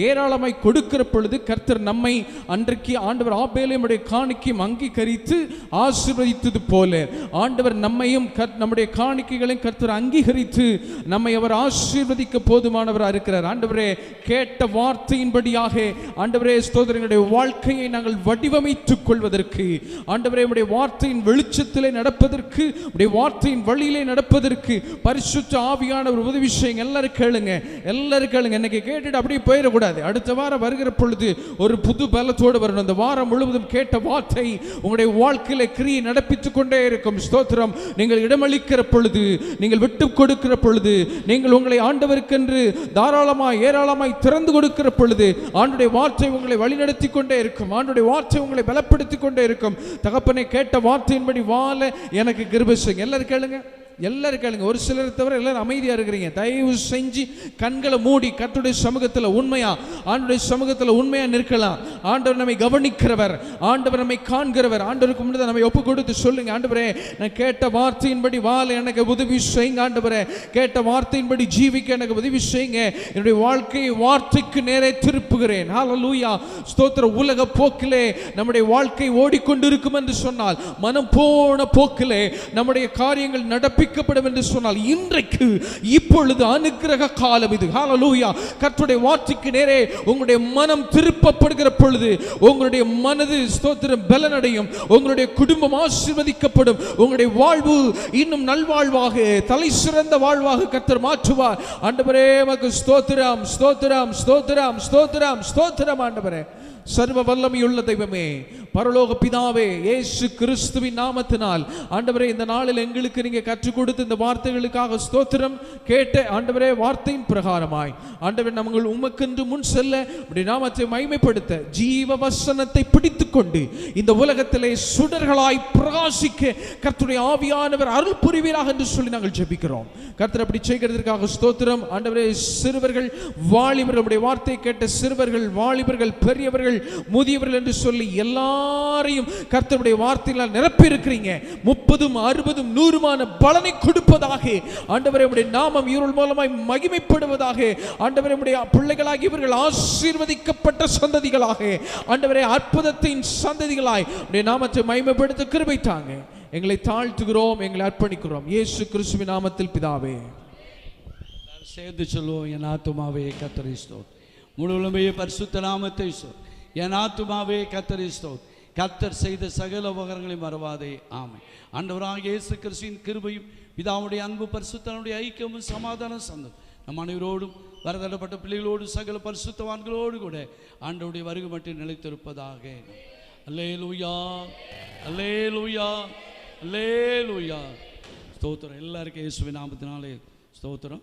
B: ஏராளமாய் கொடுக்கிற பொழுது கர்த்தர் நம்மை அன்றைக்கு ஆண்டவர் ஆபேலையுடைய காணிக்கையும் அங்கீகரித்து ஆசீர்வதித்தது போல ஆண்டவர் நம்மையும் நம்முடைய காணிக்கைகளையும் கர்த்தர் அங்கீகரித்து நம்மை அவர் ஆசீர்வதிக்க போதுமானவராக இருக்கிறார். ஆண்டவரே, கேட்ட வார்த்தையின்படியாக ஆண்டவரே ஸ்தோத்திரங்களுடைய வாழ்க்கையை நாங்கள் வடிவமைத்துக் கொள்வதற்கு, ஆண்டவரே உடைய வார்த்தையின் வெளிச்சத்திலே நடப்பதற்கு, உடைய வார்த்தையின் வழியிலே நடப்பதற்கு பரிசுத்த ஆவியானவர் உதவி செய்யுங்க. எல்லாரும் கேளுங்க, எல்லாரும் கேளுங்க. இன்னைக்கு கேட்டுட்டு அப்படியே போயிடக்கூடாது. அடுத்த வாரம் வருகிற பொழுது ஒரு புது பலத்தோடு வரணும். அந்த வாரம் முழுவதும் கேட்ட வார்த்தை உங்களுடைய வாழ்க்கையில கிரியை நடப்பித்துக் கொண்டே இருக்கும். ஸ்தோத்திரம். நீங்கள் இடமளிக்கிற பொழுது, நீங்கள் விட்டு கொடுக்கிற பொழுது, நீங்கள் உங்களை ஆண்டவருக்கென்று தாராளமாய் ஏராளமாய் திறந்து கொடுக்கிற பொழுது ஆண்டுடைய வார்த்தை உங்களை வழிநடத்தி கொண்டே இருக்கும். ஆண்டுடைய வார்த்தை உங்களை பலப்படுத்தி கொண்டே இருக்கும். தகப்பனை, கேட்ட வார்த்தையின்படி வாழ எனக்கு கிருபை செய்யுங்க. எல்லாரும் கேளுங்க, எல்லாரும் கேளுங்க. ஒரு சிலரை தவிர எல்லாரும் அமைதியா இருக்கிறீங்க. தயவு செஞ்சு கண்களை மூடி கர்த்தருடைய சமூகத்தில் உண்மையா, ஆண்டவருடைய சமூகத்தில் உண்மையா நிற்கலாம். ஆண்டவர் நம்மை கவனிக்கிறவர், ஆண்டவர் நம்மை காண்கிறவர். ஆண்டவருக்கு முன்னாடி நம்மை ஒப்பு கொடுத்து சொல்லுங்க, ஆண்டவரே நான் கேட்ட வார்த்தையின்படி வாழ எனக்கு உதவி செய்யுங்க. ஆண்டவரே, கேட்ட வார்த்தையின்படி ஜீவிக்க எனக்கு உதவி செய்யுங்க. என்னுடைய வாழ்க்கையை வார்த்தைக்கு நேரே திருப்புகிறேன். ஹல்லேலூயா, ஸ்தோத்திரம். உலக போக்கிலே நம்முடைய வாழ்க்கை ஓடிக்கொண்டிருக்கும் என்று சொன்னால், மனம் போன போக்கிலே நம்முடைய காரியங்கள் நடப்பிக்கப்படும் என்று சொன்னால், இன்றைக்கு இப்பொழுது அனுக்கிரக காலம் இது. ஹல்லேலூயா. கர்த்தருடைய வார்த்தைக்கு நேரே உங்களுடைய மனம் திருப்பப்படுகிற பொழுது உங்களுடைய மனது ஸ்தோத்திரம் பலனடையும், உங்களுடைய குடும்பம் ஆசீர்வதிக்கப்படும், உங்களுடைய வாழ்வு இன்னும் நல்வாழ்வாக, தலை சிறந்த வாழ்வாக கர்த்தர் மாற்றுவார். ஆண்டவரே உமக்கு ஸ்தோத்திரம், ஸ்தோத்திரம், ஸ்தோத்திரம், ஸ்தோத்திரம், ஸ்தோத்திரம். ஆண்டவரே, சர்வ வல்லமையுள்ள தெய்வமே, பரலோக பிதாவே, இயேசு கிறிஸ்துவின் நாமத்தினால் ஆண்டவரே இந்த நாளில் எங்களுக்கு நீங்க கற்றுக் கொடுத்த இந்த வார்த்தைகளுக்காக ஸ்தோத்திரம். கேட்ட ஆண்டவரே வார்த்தையின் பிரகாரமாய் ஆண்டவரே நாங்கள் உமக்கென்று முன் செல்ல உம்முடைய நாமத்தை மகிமைப்படுத்த ஜீவ வசனத்தை பிடித்துக்கொண்டு இந்த உலகத்திலே சுடர்களாய் பிரகாசிக்க கர்த்தருடைய ஆவியானவர் அருள் புரிவீராக என்று சொல்லி நாங்கள் ஜெபிக்கிறோம். கர்த்தர் அப்படி செய்கிறதற்காக ஸ்தோத்திரம். ஆண்டவரே, சிறுவர்கள் வாலிபர்கள், உம்முடைய வார்த்தை கேட்ட சிறுவர்கள், வாலிபர்கள், பெரியவர்கள், முதியவர்கள் என்று சொல்லி எல்லாரையும் கர்த்தருடைய வார்த்தையால் நிரப்பி இருக்கிறீங்க. 30, 60, 100 பலனை கொடுப்பதாக ஆண்டவரே உம்முடைய நாமம் இவர்கள் மூலமாய் மகிமைப்படுவதாக. ஆண்டவரே, உம்முடைய பிள்ளைகளாகி இவர்கள் ஆசீர்வதிக்கப்பட்ட சந்ததிகளாக, ஆண்டவரே அற்புதத்தின் சந்ததிகளாய் உம்முடைய நாமத்தை மகிமைப்படுத்த கிருபை தாங்க. எங்களை தாழ்த்துகிறோம், எங்களை அர்ப்பணிக்கிறோம் இயேசு கிறிஸ்துவின் நாமத்தில் பிதாவே.
A: சேர்ந்து சொல்லுவோம், என் ஆத்துமாவே கர்த்தரை ஸ்தோத்திரம், முழு உலகமே பரிசுத்த நாமத்தை ஸ்தோத்திரம். என் ஆத்துமாவே கர்த்தரை ஸ்தோத்திரம், கர்த்தர் செய்த சகல உபகாரங்களை மறவாதே. ஆமென். ஆண்டவராகிய இயேசு கிறிஸ்துவின் கிருபையும் பிதாவுடைய அன்பு பரிசுத்தனுடைய ஐக்கியமும் சமாதானம் சந்தோஷம் நம் அனைவரோடும் வரதடப்பட்ட பிள்ளைகளோடு சகல பரிசுத்தவான்களோடு கூட ஆண்டவருடைய வருகை மட்டும் நிலைத்திருப்பதாக. அல்லேலூயா, அல்லேலூயா, அல்லேலூயா. ஸ்தோத்திரம். எல்லாருக்கும் இயேசுவின் நாமத்தினாலே ஸ்தோத்திரம்.